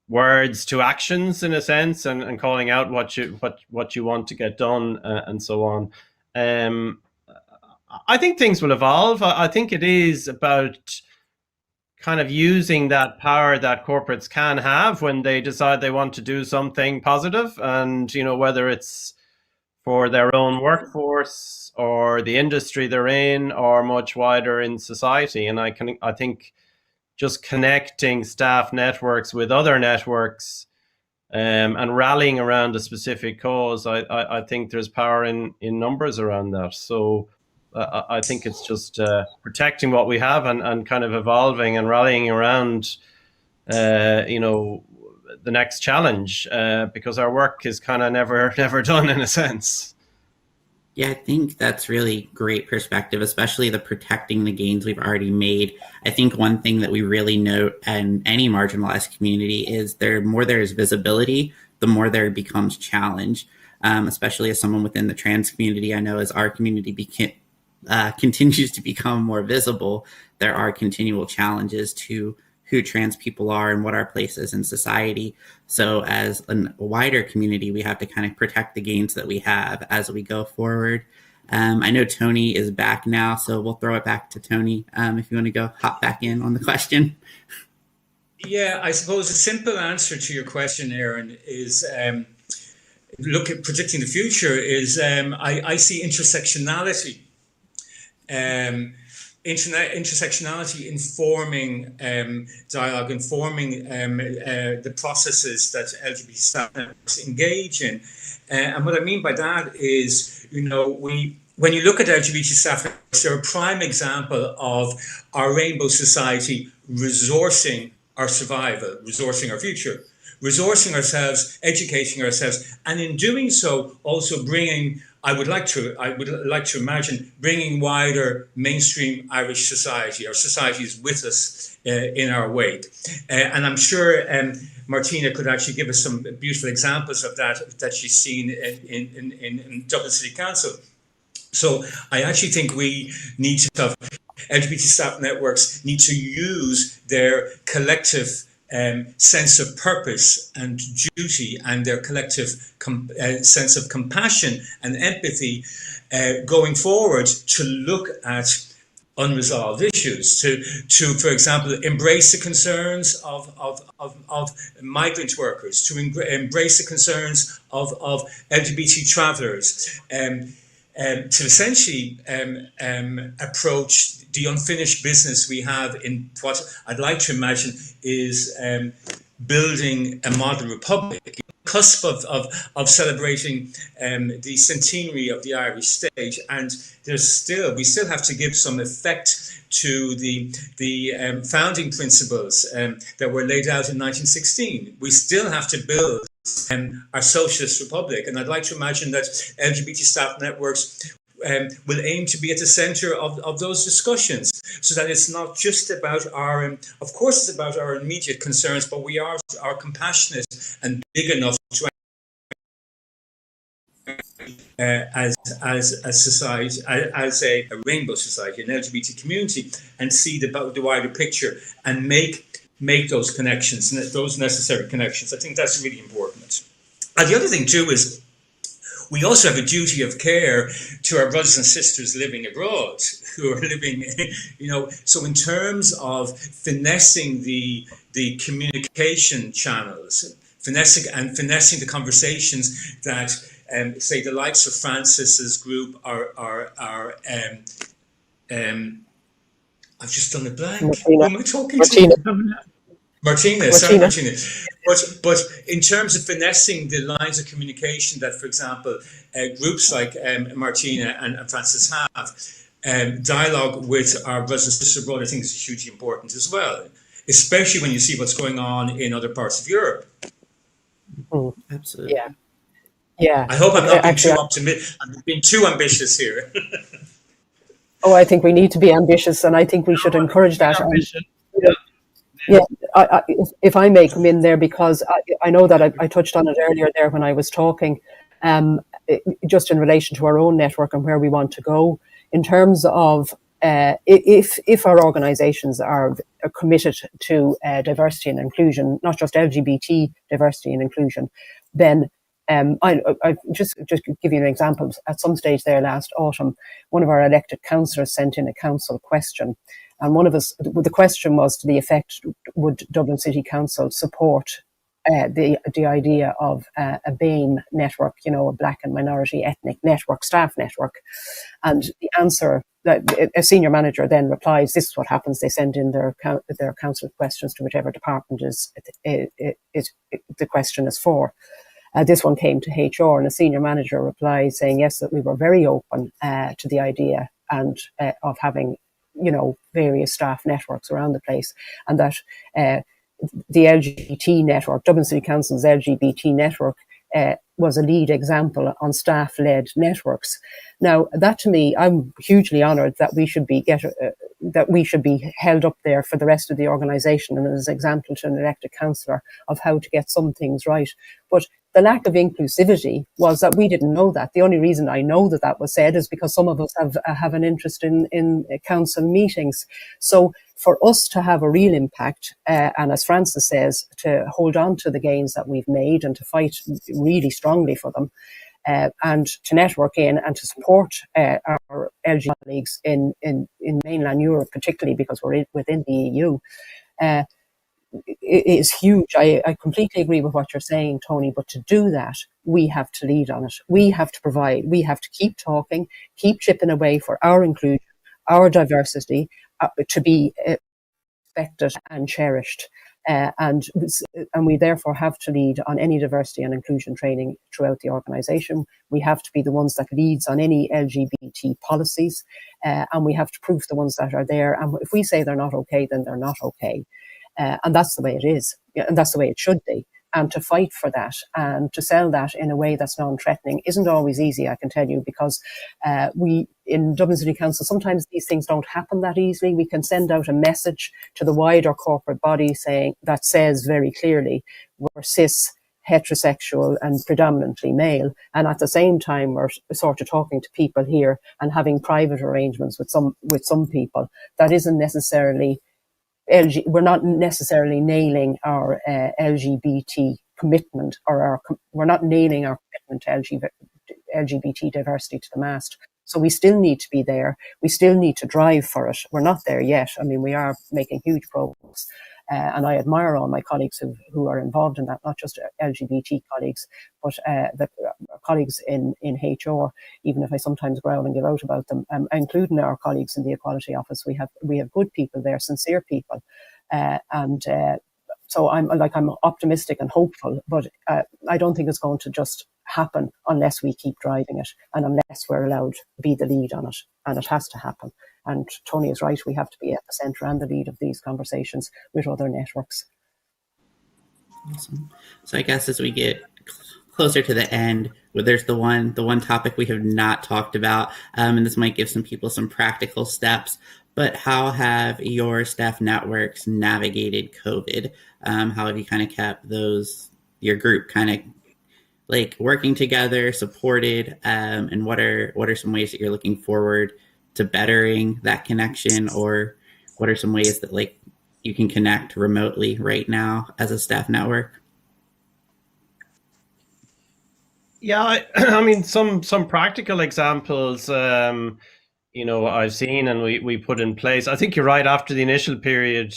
words to actions, in a sense, and calling out what you want to get done, and so on. I think things will evolve. I think it is about kind of using that power that corporates can have when they decide they want to do something positive, and whether it's for their own workforce or the industry they're in or much wider in society. And I think just connecting staff networks with other networks, and rallying around a specific cause, I think there's power in numbers around that. So I think it's just protecting what we have and kind of evolving and rallying around, the next challenge, because our work is kind of never done, in a sense. Yeah, I think that's really great perspective, especially the protecting the gains we've already made. I think one thing that we really note in any marginalized community is the more there is visibility, the more there becomes challenge. Especially as someone within the trans community, I know as our community continues to become more visible, there are continual challenges to who trans people are and what our place is in society. So as a wider community, we have to kind of protect the gains that we have as we go forward. I know Tony is back now, so we'll throw it back to Tony if you want to go hop back in on the question. Yeah, I suppose a simple answer to your question, Aaron, is look at predicting the future is I see intersectionality. Intersectionality informing dialogue, informing the processes that LGBT staff networks engage in. And what I mean by that is, when you look at LGBT staff networks, they're a prime example of our rainbow society resourcing our survival, resourcing our future, resourcing ourselves, educating ourselves, and in doing so, also bringing, I would like to imagine bringing wider mainstream Irish society. Our society is with us in our wake, and I'm sure Martina could actually give us some beautiful examples of that she's seen in Dublin City Council. So I actually think we need to have LGBT staff networks need to use their collective sense of purpose and duty and their collective sense of compassion and empathy going forward to look at unresolved issues, to for example, embrace the concerns of migrant workers, to embrace the concerns of LGBT travellers, to essentially approach the unfinished business we have in what I'd like to imagine is building a model republic. Cusp of celebrating the centenary of the Irish state, and we still have to give some effect to the founding principles that were laid out in 1916. We still have to build our socialist republic, and I'd like to imagine that LGBT staff networks will aim to be at the center of those discussions, so that it's not just about of course it's about our immediate concerns, but we are compassionate and big enough to as a society, as a rainbow society, an LGBT community, and see the wider picture and make those connections, those necessary connections. I think that's really important. And the other thing too is we also have a duty of care to our brothers and sisters living abroad who are living, so in terms of finessing the communication channels, finessing the conversations that say the likes of Francis's group are I've just done a blank. Martina. Who am I talking Martina. to? Martina, sorry, Martina. But in terms of finessing the lines of communication that, for example, groups like Martina and Francis have, dialogue with our brothers and sisters abroad, I think is hugely important as well, especially when you see what's going on in other parts of Europe. Absolutely. Yeah. I hope I'm not being too optimistic. I'm being too ambitious here. Oh, I think we need to be ambitious, and I think we should encourage that. If I may come in there, because I know that I touched on it earlier there when I was talking, just in relation to our own network and where we want to go, in terms of if our organisations are committed to diversity and inclusion, not just LGBT diversity and inclusion, then I just give you an example. At some stage there last autumn, one of our elected councillors sent in a council question, and the question was to the effect: would Dublin City Council support the idea of a BAME network, a Black and Minority Ethnic Network, staff network? And the answer, a senior manager then replies, this is what happens: they send in their council questions to whichever department the question is for. This one came to HR, and a senior manager replied saying, yes, that we were very open to the idea and of having, various staff networks around the place, and that the LGBT network, Dublin City Council's LGBT network, was a lead example on staff-led networks. Now, that to me, I'm hugely honoured that we should be held up there for the rest of the organisation and as an example to an elected councillor of how to get some things right. But the lack of inclusivity was that we didn't know that. The only reason I know that was said is because some of us have an interest in council meetings. So for us to have a real impact, and as Francis says, to hold on to the gains that we've made and to fight really strongly for them, and to network in and to support our LGBT colleagues in mainland Europe, particularly because we're within the EU, it is huge. I completely agree with what you're saying, Tony, but to do that, we have to lead on it. We have to provide, we have to keep talking, keep chipping away for our inclusion, our diversity, to be respected and cherished. And we therefore have to lead on any diversity and inclusion training throughout the organisation. We have to be the ones that leads on any LGBT policies, and we have to prove the ones that are there. And if we say they're not okay, then they're not okay. And that's the way it is, and that's the way it should be. And to fight for that and to sell that in a way that's non-threatening isn't always easy, I can tell you, because we in Dublin City Council, sometimes these things don't happen that easily. We can send out a message to the wider corporate body that says very clearly we're cis, heterosexual and predominantly male, and at the same time we're sort of talking to people here and having private arrangements with some people that isn't necessarily we're not necessarily nailing our LGBT commitment, or we're not nailing our commitment to LGBT diversity to the mast. So we still need to be there. We still need to drive for it. We're not there yet. I mean, we are making huge progress. And I admire all my colleagues who are involved in that, not just LGBT colleagues, but the colleagues in HR, even if I sometimes growl and give out about them, including our colleagues in the Equality Office. We have good people there, sincere people. So I'm optimistic and hopeful, but I don't think it's going to just happen unless we keep driving it and unless we're allowed to be the lead on it. And it has to happen. And Tony is right, we have to be at the centre and the lead of these conversations with other networks. Awesome. So I guess as we get closer to the end, there's the one topic we have not talked about, and this might give some people some practical steps. But how have your staff networks navigated COVID? How have you kind of kept your group kind of like working together, supported, and what are some ways that you're looking forward to bettering that connection, or what are some ways that like you can connect remotely right now as a staff network? Yeah, I mean, some practical examples, I've seen and we put in place. I think you're right. After the initial period,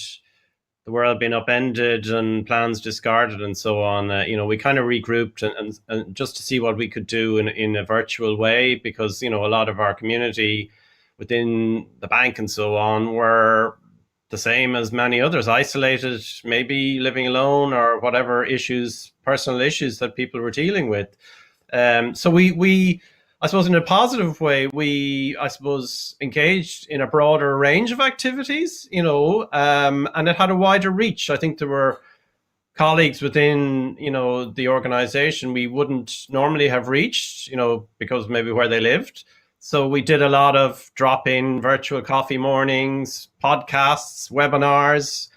the world being upended and plans discarded and so on, we kind of regrouped and just to see what we could do in a virtual way, because, a lot of our community within the bank and so on were the same as many others, isolated, maybe living alone or whatever personal issues that people were dealing with. So we, I suppose in a positive way, engaged in a broader range of activities, and it had a wider reach. I think there were colleagues within, the organization we wouldn't normally have reached, because maybe where they lived. So we did a lot of drop-in virtual coffee mornings, podcasts, webinars,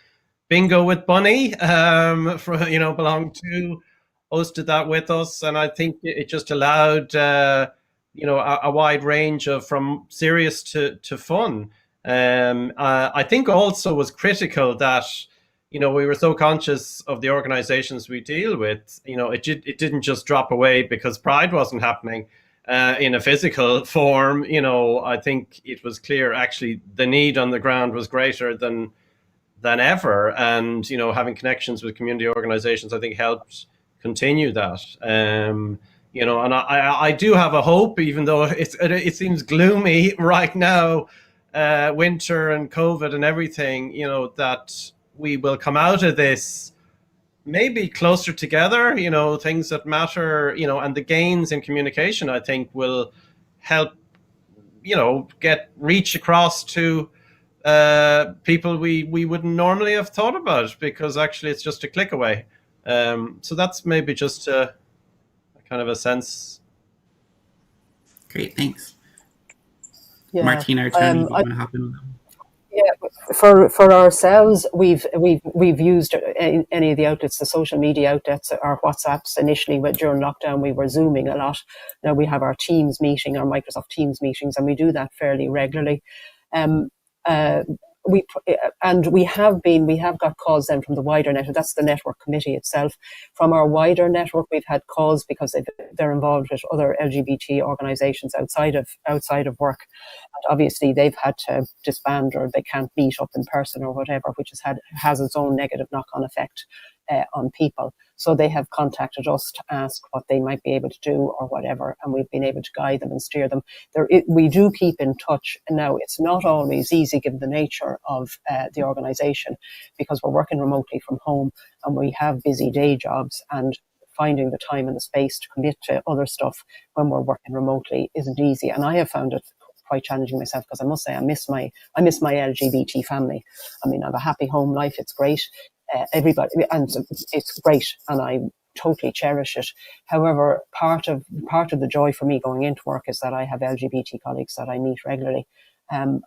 Bingo with Bunny, belonged to, hosted that with us. And I think it just allowed, a wide range of from serious to fun. I think also was critical that, we were so conscious of the organizations we deal with, it didn't just drop away because Pride wasn't happening in a physical form. I think it was clear actually the need on the ground was greater than ever. And, having connections with community organizations, I think helped continue that. And I do have a hope, even though it seems gloomy right now, winter and COVID and everything, that we will come out of this maybe closer together, things that matter, and the gains in communication, I think, will help, reach across to people we wouldn't normally have thought about, because actually it's just a click away. So that's maybe just a kind of a sense. Great, thanks. Yeah. Martina or Tony, do you want to hop in on that? Yeah, for ourselves, we've used any of the outlets, the social media outlets, our WhatsApps. Initially, during lockdown, we were Zooming a lot. Now we have our Teams meeting, our Microsoft Teams meetings, and we do that fairly regularly. We have got calls then from the wider network. That's the network committee itself. From our wider network, we've had calls because they're involved with other LGBT organisations outside of work, and obviously they've had to disband, or they can't meet up in person or whatever, which has its own negative knock-on effect on people. So they have contacted us to ask what they might be able to do or whatever, and we've been able to guide them and steer them. We do keep in touch. Now, it's not always easy given the nature of the organisation, because we're working remotely from home and we have busy day jobs, and finding the time and the space to commit to other stuff when we're working remotely isn't easy. And I have found it quite challenging myself, because I must say I miss my LGBT family. I mean, I have a happy home life. It's great. Everybody, and it's great, and I totally cherish it. However, part of the joy for me going into work is that I have LGBT colleagues that I meet regularly, and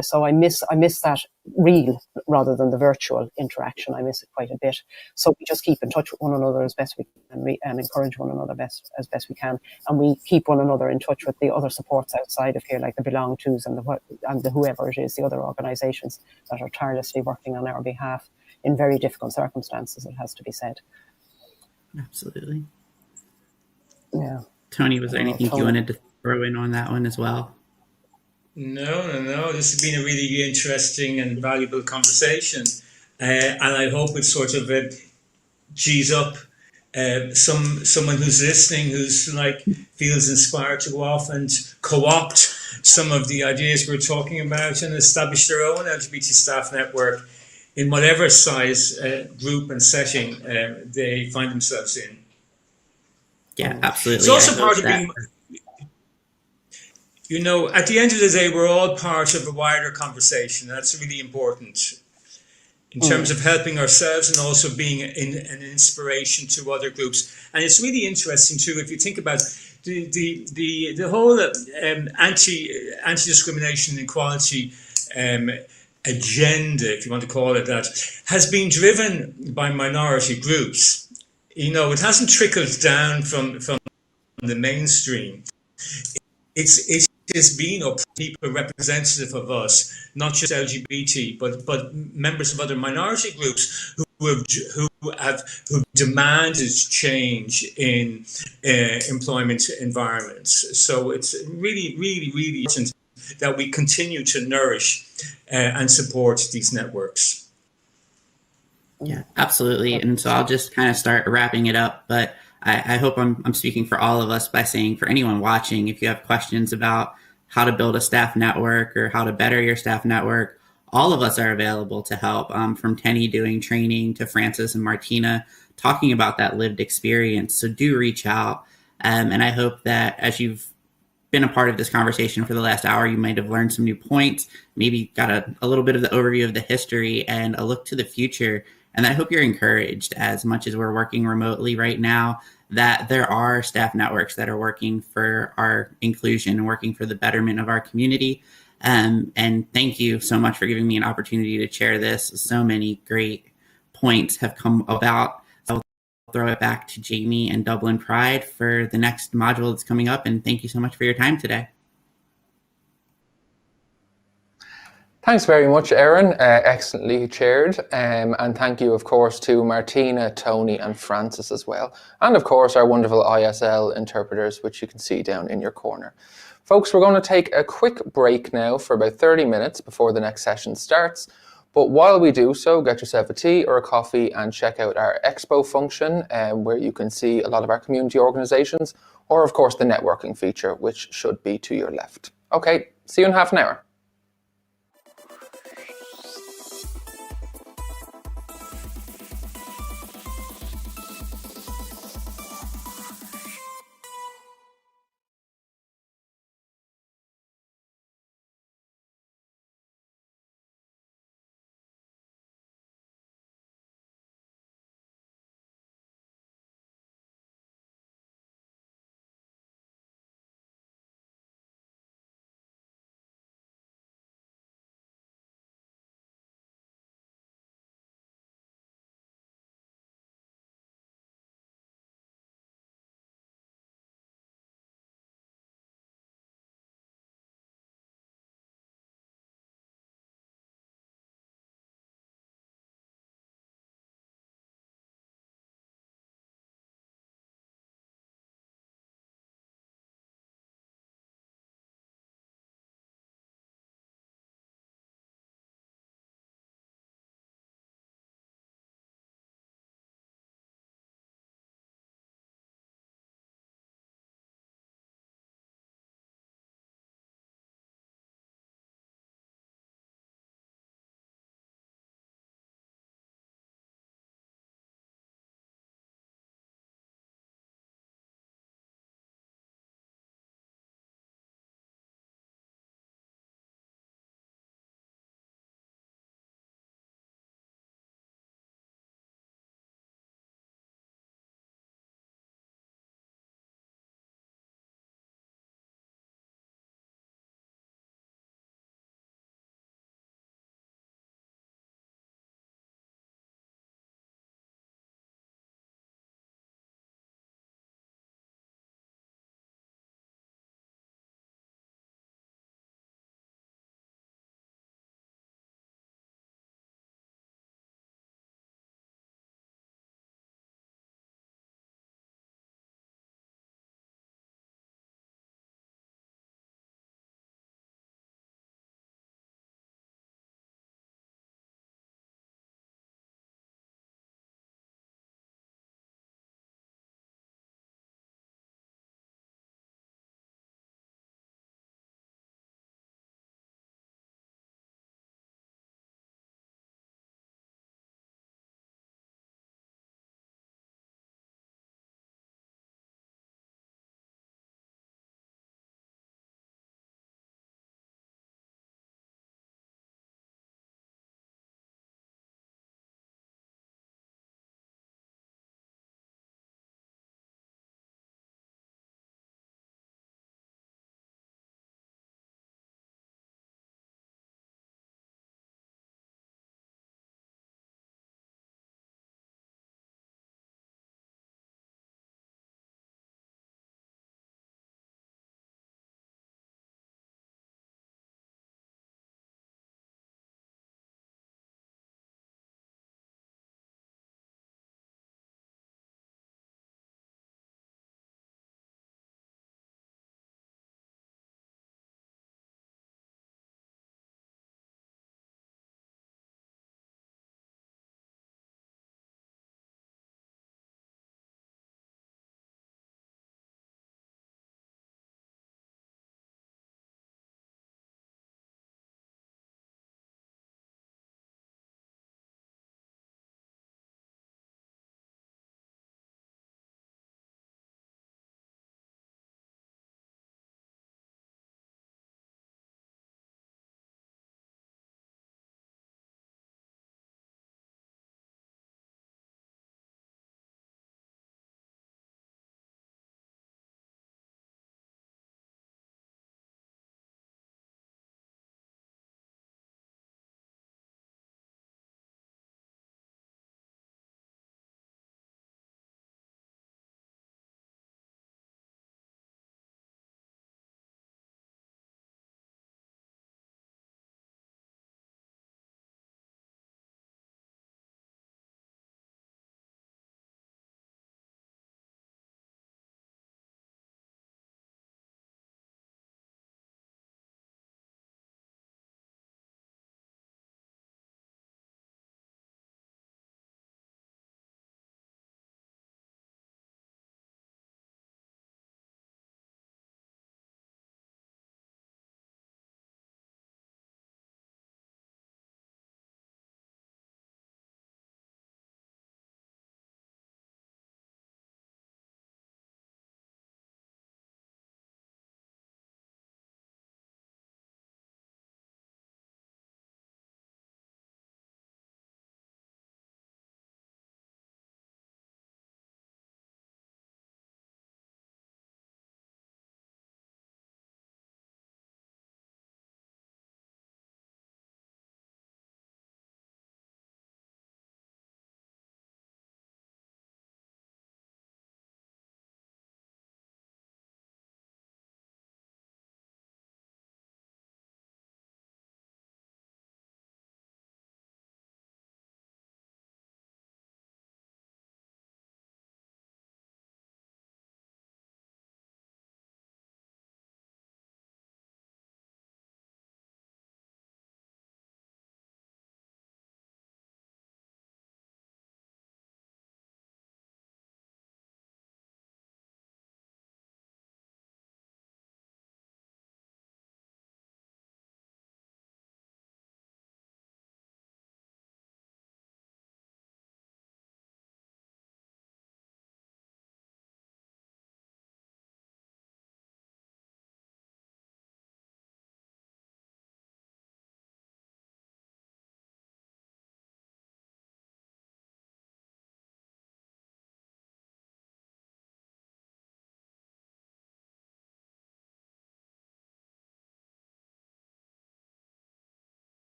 so I miss that real rather than the virtual interaction. I miss it quite a bit. So we just keep in touch with one another as best we can, and encourage one another as best we can, and we keep one another in touch with the other supports outside of here, like the Belong Tos and the whoever it is, the other organisations that are tirelessly working on our behalf in very difficult circumstances, it has to be said. Absolutely. Yeah. Tony, was there anything you wanted to throw in on that one as well? No. This has been a really interesting and valuable conversation. and I hope it sort of G's up someone who's listening, who's like feels inspired to go off and co-opt some of the ideas we're talking about and establish their own LGBT staff network in whatever size group and setting they find themselves in. Yeah, absolutely. It's also part of being, you know, at the end of the day, we're all part of a wider conversation. That's really important in terms of helping ourselves and also being an inspiration to other groups. And it's really interesting too, if you think about the whole anti-discrimination and equality agenda, if you want to call it that, has been driven by minority groups. You know, it hasn't trickled down from the mainstream. It has been up people representative of us, not just LGBT, but members of other minority groups who have demanded change in employment environments. So it's really, really, really important that we continue to nourish and support these networks. Yeah, absolutely. And so I'll just kind of start wrapping it up, but I hope I'm speaking for all of us by saying, for anyone watching, if you have questions about how to build a staff network or how to better your staff network, all of us are available to help, from Tenny doing training to Francis and Martina talking about that lived experience. So do reach out. And I hope that as you've been a part of this conversation for the last hour, you might have learned some new points, maybe got a little bit of the overview of the history and a look to the future. And I hope you're encouraged, as much as we're working remotely right now, that there are staff networks that are working for our inclusion and working for the betterment of our community. And thank you so much for giving me an opportunity to share this. So many great points have come about. So I'll throw it back to Jamie and Dublin Pride for the next module that's coming up. And thank you so much for your time today. Thanks very much, Erin. Excellently chaired. And thank you, of course, to Martina, Tony, and Francis as well. And, of course, our wonderful ISL interpreters, which you can see down in your corner. Folks, we're going to take a quick break now for about 30 minutes before the next session starts. But while we do so, get yourself a tea or a coffee and check out our expo function, where you can see a lot of our community organisations, or, of course, the networking feature, which should be to your left. Okay, see you in half an hour.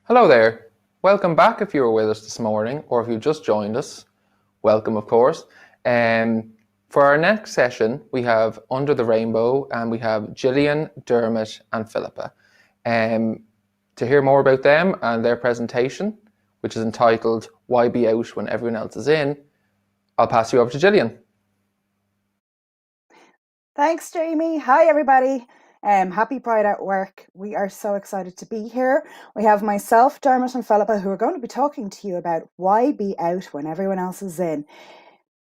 Hello there. Welcome back if you were with us this morning, or if you just joined us. Welcome, of course. For our next session, we have Under the Rainbow, and we have Jillian, Dermot, and Philippa. To hear more about them and their presentation, which is entitled Why Be Out When Everyone Else Is In, I'll pass you over to Jillian. Thanks, Jamie. Hi, everybody. Happy Pride at Work. We are so excited to be here. We have myself, Dermot, and Philippa, who are going to be talking to you about why be out when everyone else is in.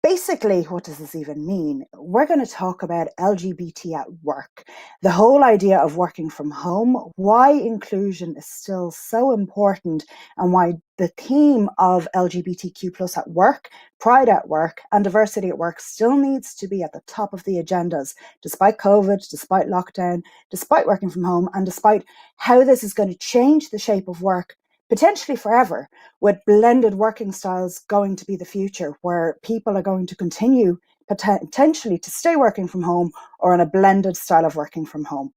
Basically, what does this even mean? We're going to talk about LGBT at work, the whole idea of working from home, why inclusion is still so important, and why the theme of LGBTQ plus at work, pride at work, and diversity at work still needs to be at the top of the agendas, despite COVID, despite lockdown, despite working from home, and despite how this is going to change the shape of work potentially forever, with blended working styles going to be the future, where people are going to continue potentially to stay working from home or on a blended style of working from home.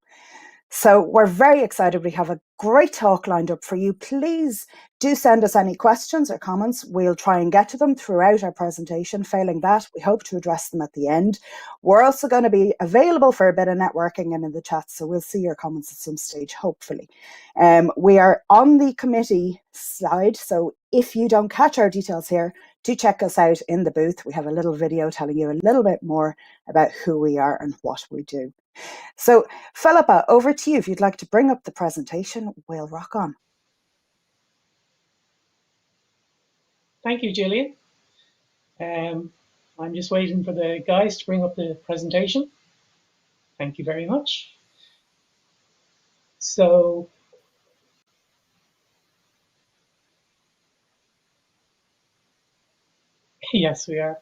So we're very excited. We have a great talk lined up for you. Please do send us any questions or comments. We'll try and get to them throughout our presentation. Failing that, we hope to address them at the end. We're also going to be available for a bit of networking and in the chat, so we'll see your comments at some stage, hopefully. We are on the committee side, so if you don't catch our details here, do check us out in the booth. We have a little video telling you a little bit more about who we are and what we do. So, Philippa, over to you. If you'd like to bring up the presentation, we'll rock on. Thank you, Jillian. I'm just waiting for the guys to bring up the presentation. Thank you very much. So, yes, we are.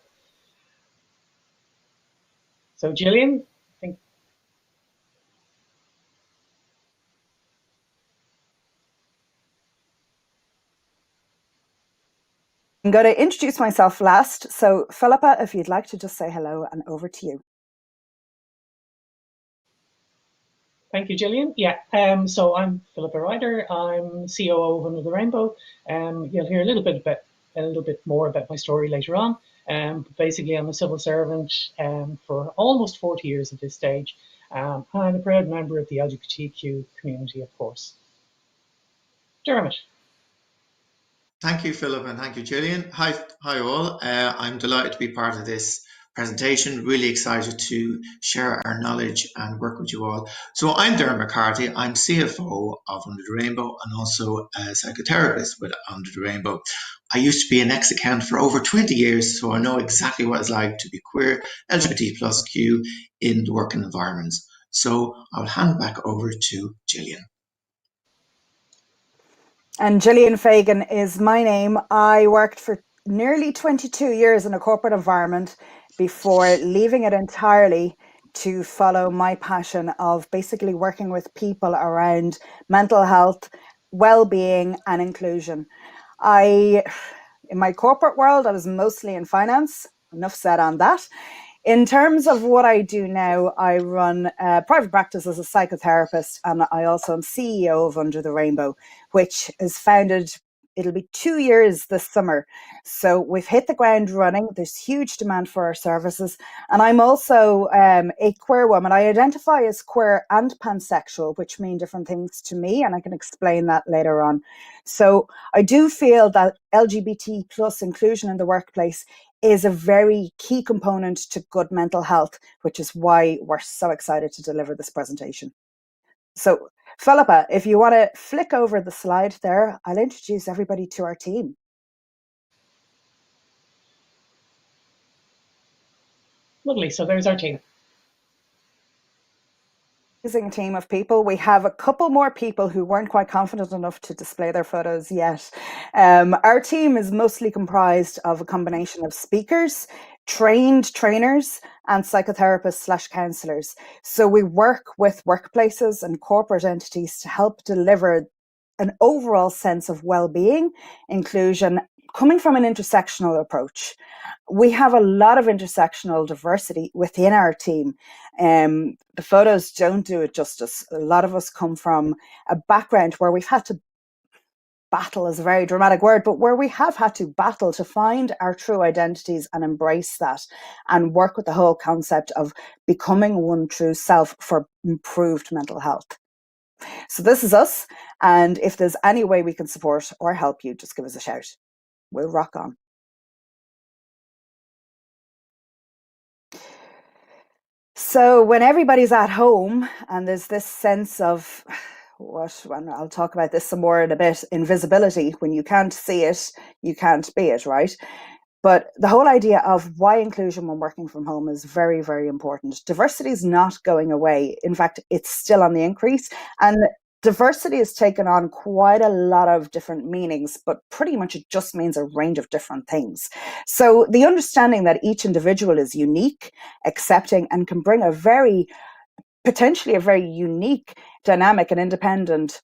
So, Jillian, I'm going to introduce myself last. So, Philippa, if you'd like to just say hello, and over to you. Thank you, Jillian. Yeah, so I'm Philippa Ryder. I'm COO of Under the Rainbow. You'll hear a little bit more about my story later on. But basically, I'm a civil servant for almost 40 years at this stage. I'm a proud member of the LGBTQ community, of course. Dermot. Thank you, Philip, and thank you, Jillian. Hi all. I'm delighted to be part of this presentation. Really excited to share our knowledge and work with you all. So I'm Dermot McCarthy. I'm CFO of Under the Rainbow and also a psychotherapist with Under the Rainbow. I used to be an ex-accountant for over 20 years, so I know exactly what it's like to be queer, LGBT plus Q in the working environments. So I'll hand back over to Jillian. And Jillian Fagan is my name. I worked for nearly 22 years in a corporate environment before leaving it entirely to follow my passion of basically working with people around mental health, well-being, and inclusion. In my corporate world, I was mostly in finance. Enough said on that. In terms of what I do now, I run private practice as a psychotherapist, and I also am CEO of Under the Rainbow, which is founded, it'll be 2 years this summer. So we've hit the ground running. There's huge demand for our services. And I'm also a queer woman. I identify as queer and pansexual, which mean different things to me, and I can explain that later on. So I do feel that LGBT plus inclusion in the workplace is a very key component to good mental health, which is why we're so excited to deliver this presentation. So, Philippa, if you want to flick over the slide there, I'll introduce everybody to our team. Lovely, so there's our team. Amazing team of people. We have a couple more people who weren't quite confident enough to display their photos yet. Our team is mostly comprised of a combination of speakers, trained trainers and psychotherapists/counselors. So we work with workplaces and corporate entities to help deliver an overall sense of well-being, inclusion, coming from an intersectional approach. We have a lot of intersectional diversity within our team. The photos don't do it justice. A lot of us come from a background where we've had to battle is a very dramatic word, but where we have had to battle to find our true identities and embrace that and work with the whole concept of becoming one true self for improved mental health. So this is us. And if there's any way we can support or help you, just give us a shout. We'll rock on. So when everybody's at home and there's this sense of and I'll talk about this some more in a bit, invisibility, when you can't see it, you can't be it, right? But the whole idea of why inclusion when working from home is very, very important. Diversity is not going away. In fact, it's still on the increase. And diversity has taken on quite a lot of different meanings, but pretty much it just means a range of different things. So the understanding that each individual is unique, accepting, and can bring potentially a very unique, dynamic, and independent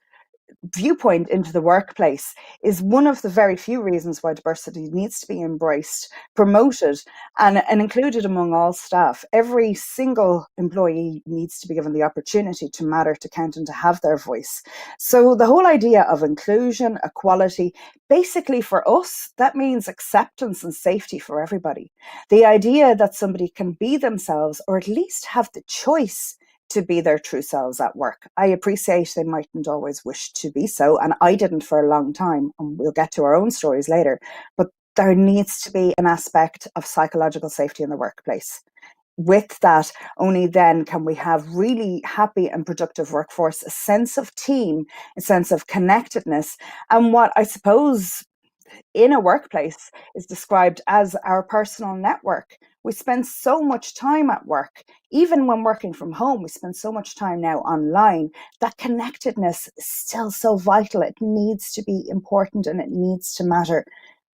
viewpoint into the workplace is one of the very few reasons why diversity needs to be embraced, promoted, and included among all staff. Every single employee needs to be given the opportunity to matter, to count, and to have their voice. So the whole idea of inclusion, equality, basically for us, that means acceptance and safety for everybody. The idea that somebody can be themselves, or at least have the choice to be their true selves at work. I appreciate they mightn't always wish to be so, and I didn't for a long time, and we'll get to our own stories later, but there needs to be an aspect of psychological safety in the workplace. With that, only then can we have really happy and productive workforce, a sense of team, a sense of connectedness, and what I suppose in a workplace is described as our personal network. We spend so much time at work, even when working from home, we spend so much time now online. That connectedness is still so vital. It needs to be important and it needs to matter.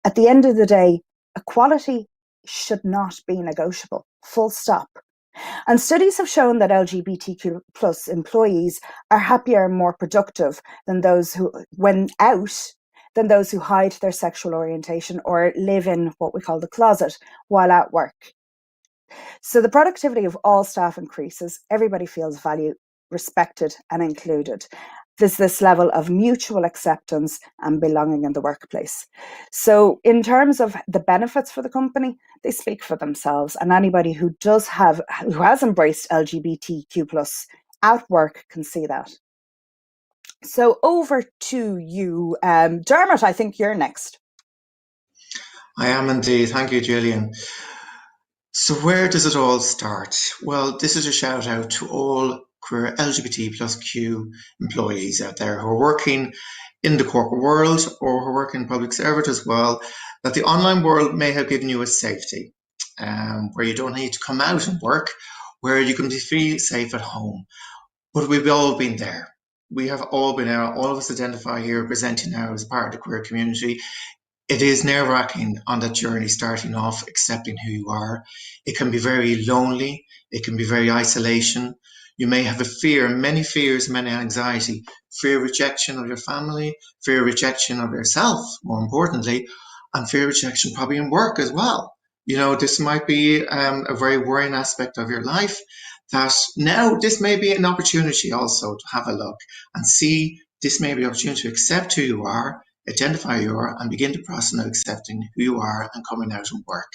At the end of the day, equality should not be negotiable, full stop. And studies have shown that LGBTQ plus employees are happier and more productive than those who, when out, than those who hide their sexual orientation or live in what we call the closet while at work. So the productivity of all staff increases. Everybody feels valued, respected, and included. There's this level of mutual acceptance and belonging in the workplace. So in terms of the benefits for the company, they speak for themselves. And anybody who has embraced LGBTQ plus at work can see that. So over to you, Dermot, I think you're next. I am indeed. Thank you, Jillian. So where does it all start? Well, this is a shout out to all queer LGBT plus Q employees out there who are working in the corporate world or who work in public service as well, that the online world may have given you a safety where you don't need to come out and work, where you can feel safe at home. But we've all been there. We have all been there. All of us identify here, presenting now as part of the queer community. It is nerve-wracking on that journey, starting off accepting who you are. It can be very lonely. It can be very isolation. You may have a fear, many fears, many anxiety, fear of rejection of your family, fear of rejection of yourself, more importantly, and fear of rejection probably in work as well. You know, this might be a very worrying aspect of your life, that now this may be an opportunity also to have a look and see this may be an opportunity to accept who you are, identify who you are, and begin the process of accepting who you are and coming out and work.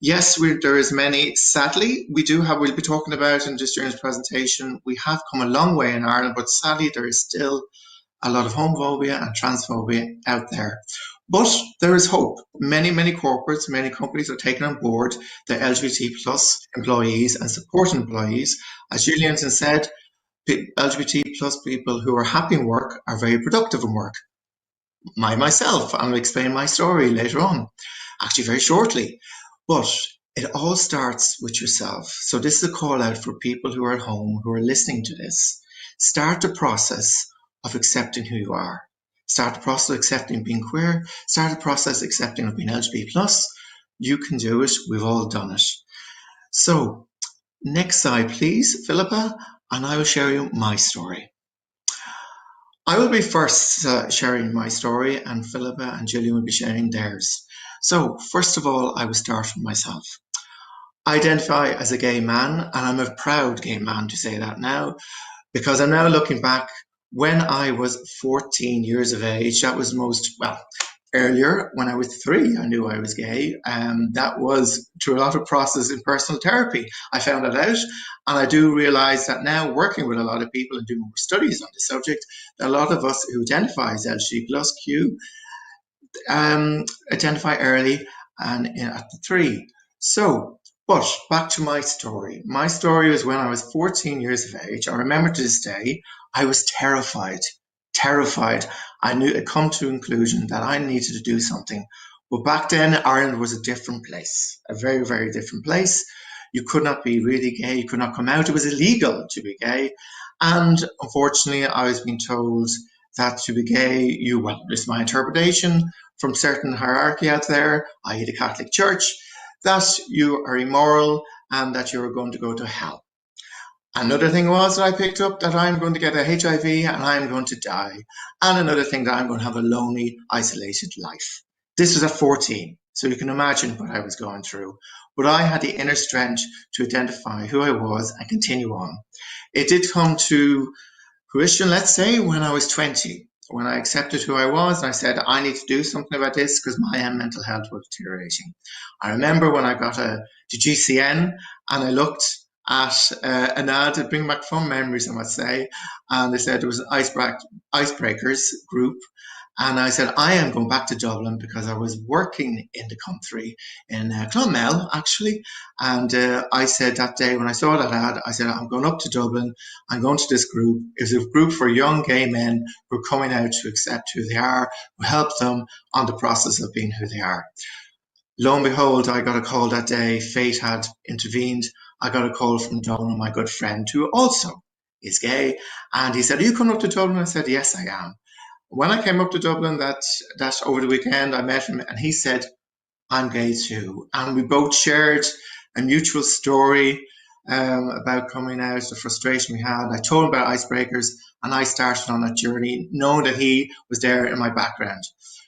Yes, there is many. Sadly, we'll be talking about in just during this presentation, we have come a long way in Ireland, but sadly there is still a lot of homophobia and transphobia out there. But there is hope. Many corporates, many companies are taking on board the LGBT plus employees and support employees. As Jillian said, LGBT plus people who are happy in work are very productive in work. Myself, I'm going to explain my story later on, actually very shortly. But it all starts with yourself. So this is a call out for people who are at home, who are listening to this. Start the process of accepting who you are. Start the process of accepting being queer. Start the process of accepting of being LGBT plus. You can do it. We've all done it. So, next slide, please, Philippa, and I will share you my story. I will be first sharing my story, and Philippa and Jillian will be sharing theirs. So, first of all, I will start with myself. I identify as a gay man, and I'm a proud gay man to say that now, because I'm now looking back. When I was 14 years of age, that was earlier, when I was 3, I knew I was gay. That was through a lot of process in personal therapy. I found that out, and I do realise that now, working with a lot of people and doing more studies on the subject, that a lot of us who identify as LGBTQ identify early and at the 3. So, but back to my story. My story was when I was 14 years of age. I remember to this day, I was terrified. I knew I'd come to a conclusion that I needed to do something. But back then, Ireland was a different place, a very, very different place. You could not be really gay. You could not come out. It was illegal to be gay. And unfortunately, I was being told that to be gay, this is my interpretation from certain hierarchy out there, i.e. the Catholic Church, that you are immoral and that you're going to go to hell. Another thing was that I picked up that I'm going to get a HIV and I'm going to die. And another thing that I'm going to have a lonely, isolated life. This was at 14, so you can imagine what I was going through. But I had the inner strength to identify who I was and continue on. It did come to fruition, let's say, when I was 20, when I accepted who I was and I said, I need to do something about this because my mental health was deteriorating. I remember when I got to GCN and I looked at an ad to bring back fun memories, I must say, and they said it was an Icebreakers group. And I said, I am going back to Dublin because I was working in the country in Clonmel, actually. And I said that day when I saw that ad, I said, I'm going up to Dublin. I'm going to this group. It was a group for young gay men who are coming out to accept who they are, who help them on the process of being who they are. Lo and behold, I got a call that day. Fate had intervened. I got a call from Donald, my good friend, who also is gay. And he said, are you coming up to Dublin? I said, yes, I am. When I came up to Dublin that over the weekend, I met him and he said, I'm gay too. And we both shared a mutual story about coming out, the frustration we had. I told him about Icebreakers and I started on that journey, knowing that he was there in my background.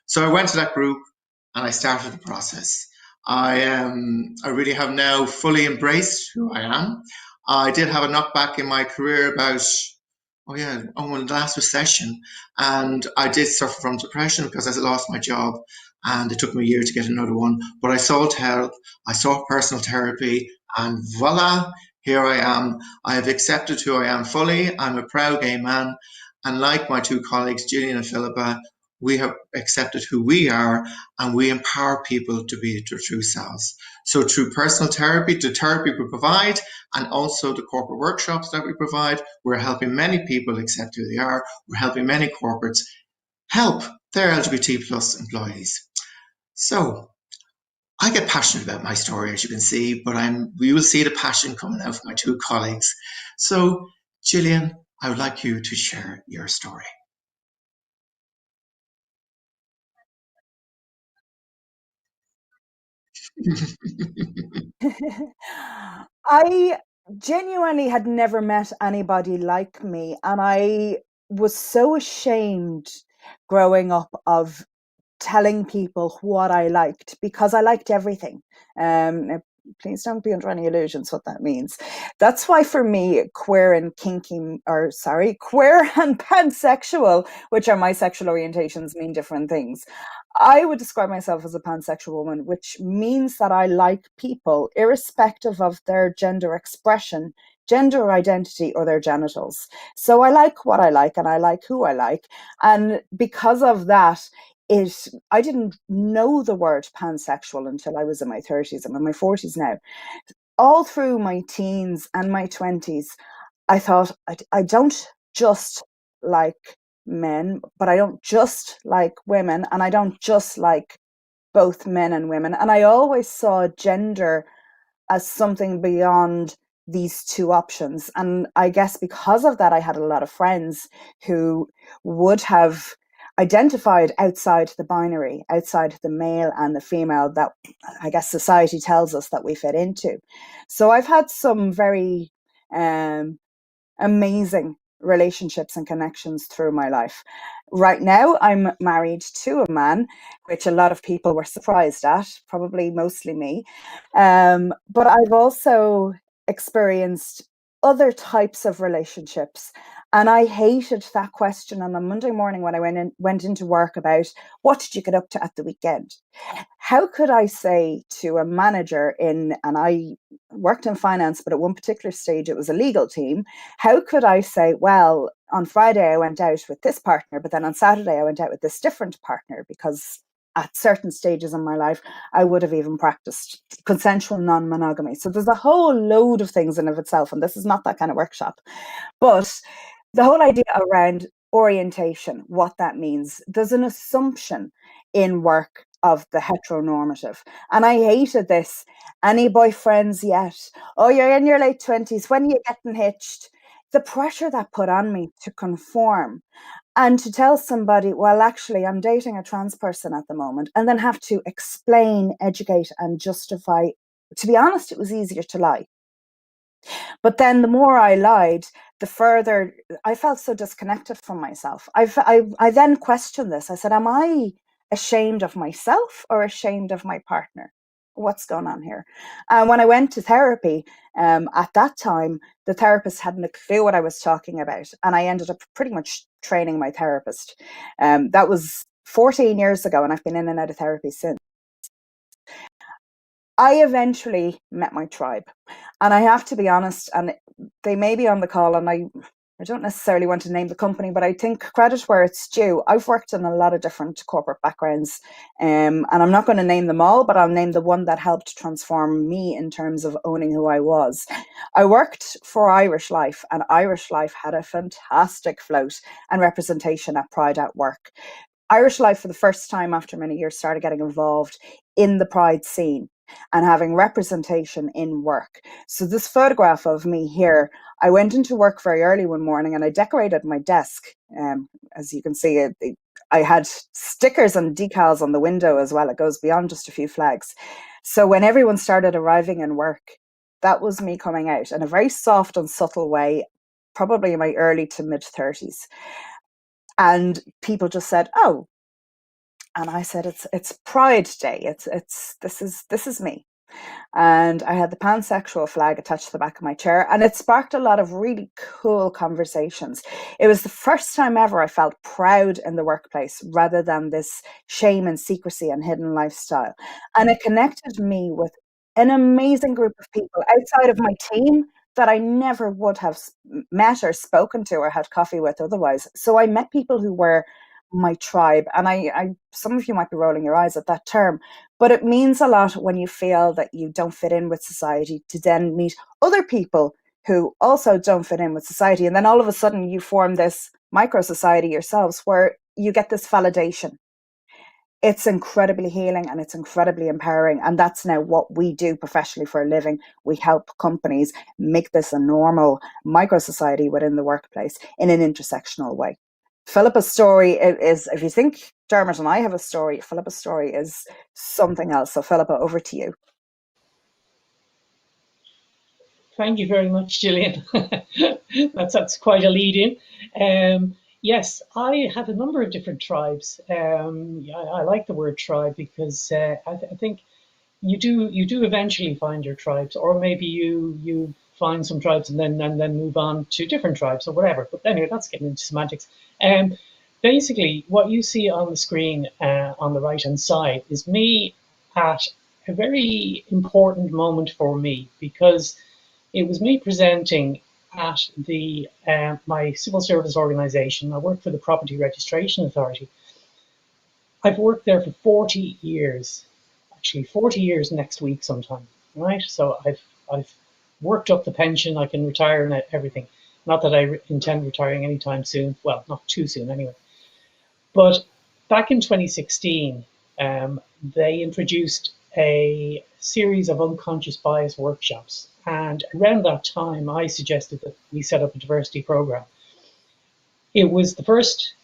So I went to that group and I started the process. I really have now fully embraced who I am. I did have a knockback in my career about in the last recession, and I did suffer from depression because I lost my job and it took me a year to get another one. But I sought help, I sought personal therapy, and voila, here I am. I have accepted who I am fully. I'm a proud gay man, and like my 2 colleagues, Jillian and Philippa, we have accepted who we are and we empower people to be their true selves. So through personal therapy, the therapy we provide, and also the corporate workshops that we provide, we're helping many people accept who they are. We're helping many corporates help their LGBT plus employees. So I get passionate about my story, as you can see, but we will see the passion coming out from my 2 colleagues. So Jillian, I would like you to share your story. I genuinely had never met anybody like me, and I was so ashamed growing up of telling people what I liked because I liked everything. Now, please don't be under any illusions what that means. That's why for me, queer and pansexual, which are my sexual orientations, mean different things. I would describe myself as a pansexual woman, which means that I like people irrespective of their gender expression, gender identity, or their genitals. So I like what I like and I like who I like. And because of that, I didn't know the word pansexual until I was in my 30s. I'm in my 40s now. All through my teens and my 20s, I thought, I don't just like men, but I don't just like women, and I don't just like both men and women. And I always saw gender as something beyond these 2 options. And I guess because of that, I had a lot of friends who would have identified outside the binary, outside the male and the female that I guess society tells us that we fit into. So I've had some very amazing relationships and connections through my life. Right now, I'm married to a man, which a lot of people were surprised at, probably mostly me. But I've also experienced other types of relationships. And I hated that question on a Monday morning when I went into work about what did you get up to at the weekend? How could I say to a manager and I worked in finance, but at one particular stage it was a legal team. How could I say, well, on Friday I went out with this partner, but then on Saturday I went out with this different partner, because at certain stages in my life, I would have even practiced consensual non-monogamy. So there's a whole load of things in of itself, and this is not that kind of workshop. But the whole idea around orientation, what that means, there's an assumption in work of the heteronormative. And I hated this. Any boyfriends yet? Oh, you're in your late 20s. When are you getting hitched? The pressure that put on me to conform and to tell somebody, well, actually, I'm dating a trans person at the moment, and then have to explain, educate, and justify. To be honest, it was easier to lie. But then the more I lied, the further I felt so disconnected from myself. I then questioned this. I said, am I ashamed of myself or ashamed of my partner? What's going on here? And when I went to therapy, at that time, the therapist hadn't a clue what I was talking about. And I ended up pretty much training my therapist. That was 14 years ago, and I've been in and out of therapy since. I eventually met my tribe. And I have to be honest, and they may be on the call, and I don't necessarily want to name the company, but I think credit where it's due. I've worked in a lot of different corporate backgrounds, and I'm not going to name them all, but I'll name the one that helped transform me in terms of owning who I was. I worked for Irish Life, and Irish Life had a fantastic float and representation at Pride at Work. Irish Life, for the first time after many years, started getting involved in the Pride scene and having representation in work. So this photograph of me here, I went into work very early one morning and I decorated my desk. As you can see, I had stickers and decals on the window as well. It goes beyond just a few flags. So when everyone started arriving in work, that was me coming out in a very soft and subtle way, probably in my early to mid 30s. And people just said, oh, and I said, it's Pride Day. This is me. And I had the pansexual flag attached to the back of my chair, and it sparked a lot of really cool conversations. It was the first time ever I felt proud in the workplace rather than this shame and secrecy and hidden lifestyle. And it connected me with an amazing group of people outside of my team that I never would have met or spoken to or had coffee with otherwise. So I met people who were my tribe. And I some of you might be rolling your eyes at that term, but it means a lot when you feel that you don't fit in with society to then meet other people who also don't fit in with society. And then all of a sudden you form this micro society yourselves where you get this validation. It's incredibly healing and it's incredibly empowering. And that's now what we do professionally for a living. We help companies make this a normal micro society within the workplace in an intersectional way. Philippa's story is, if you think Dermot and I have a story, Philippa's story is something else. So Philippa, over to you. Thank you very much, Jillian. That's quite a lead in. Yes, I had a number of different tribes. I like the word tribe because I think you do eventually find your tribes, or maybe you find some tribes and then move on to different tribes or whatever. But anyway, that's getting into semantics. Basically, what you see on the screen on the right-hand side is me at a very important moment for me, because it was me presenting at the my civil service organisation. I work for the Property Registration Authority. I've worked there for 40 years, actually 40 years next week sometime, right? So I've worked up the pension, I can retire and everything. Not that I intend retiring anytime soon, well, not too soon anyway. But back in 2016, they introduced a series of unconscious bias workshops. And around that time, I suggested that we set up a diversity program. It was the first,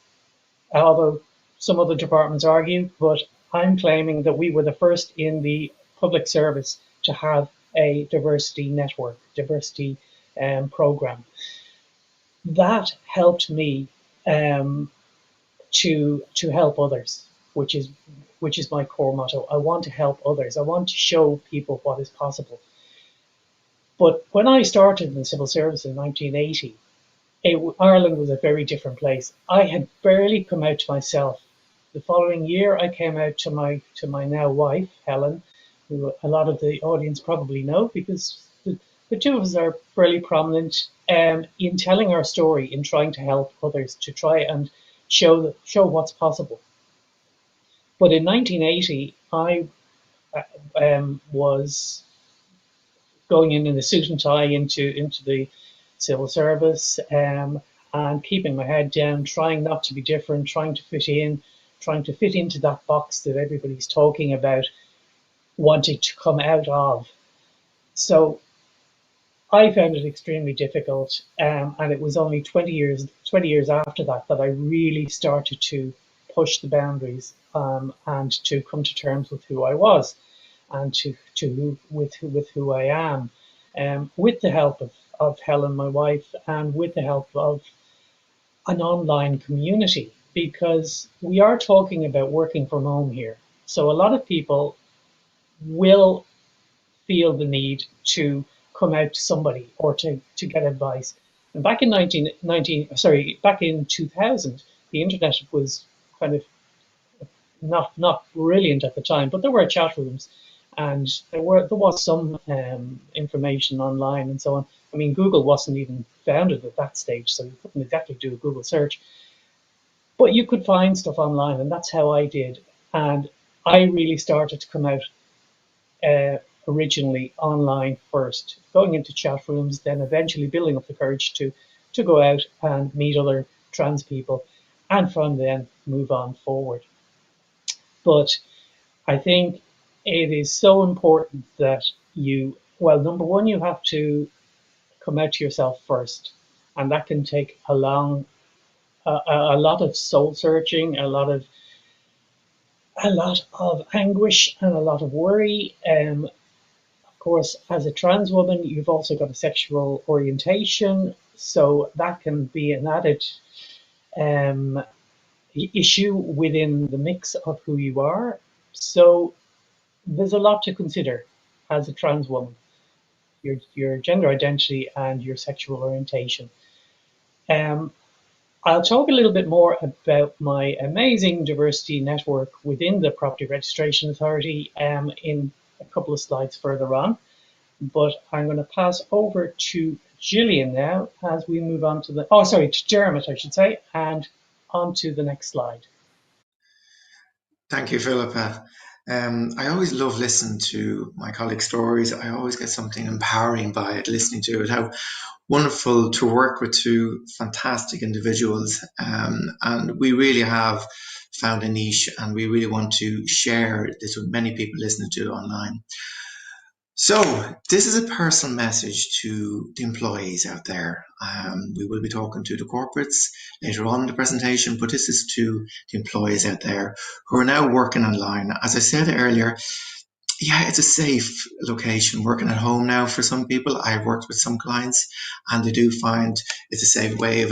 although some other departments argue, but I'm claiming that we were the first in the public service to have a diversity network, diversity program. That helped me to help others, which is my core motto. I want to help others. I want to show people what is possible. But when I started in the civil service in 1980, Ireland was a very different place. I had barely come out to myself. The following year, I came out to my now wife, Helen, who a lot of the audience probably know, because the two of us are fairly prominent in telling our story, in trying to help others, to try and show what's possible. But in 1980, I was going in a suit and tie into the civil service, and keeping my head down, trying not to be different, trying to fit into that box that everybody's talking about, wanting to come out of. So I found it extremely difficult, and it was only 20 years after that I really started to push the boundaries, and to come to terms with who I was, and with who I am, with the help of Helen, my wife, and with the help of an online community, because we are talking about working from home here. So a lot of people will feel the need to come out to somebody or to get advice. And back in 2000, the internet was kind of not brilliant at the time, but there were chat rooms, and there was some information online and so on. I mean, Google wasn't even founded at that stage, so you couldn't exactly do a Google search, but you could find stuff online, and that's how I did. And I really started to come out originally online first, going into chat rooms, then eventually building up the courage to go out and meet other trans people, and from then move on forward. But I think it is so important that number one, you have to come out to yourself first, and that can take a lot of soul searching, a lot of anguish, and a lot of worry. Of course, as a trans woman, you've also got a sexual orientation, so that can be an added issue within the mix of who you are. So there's a lot to consider as a trans woman, your gender identity and your sexual orientation. I'll talk a little bit more about my amazing diversity network within the Property Registration Authority in a couple of slides further on. But I'm going to pass over to Jillian now as we move on to to Dermot, I should say, and on to the next slide. Thank you, Philippa. I always love listening to my colleagues' stories. I always get something empowering by it, listening to it. How wonderful to work with two fantastic individuals. And we really have found a niche, and we really want to share this with many people listening to it online. So this is a personal message to the employees out there. We will be talking to the corporates later on in the presentation, but this is to the employees out there who are now working online. As I said earlier, yeah, it's a safe location working at home now for some people. I've worked with some clients, and they do find it's a safe way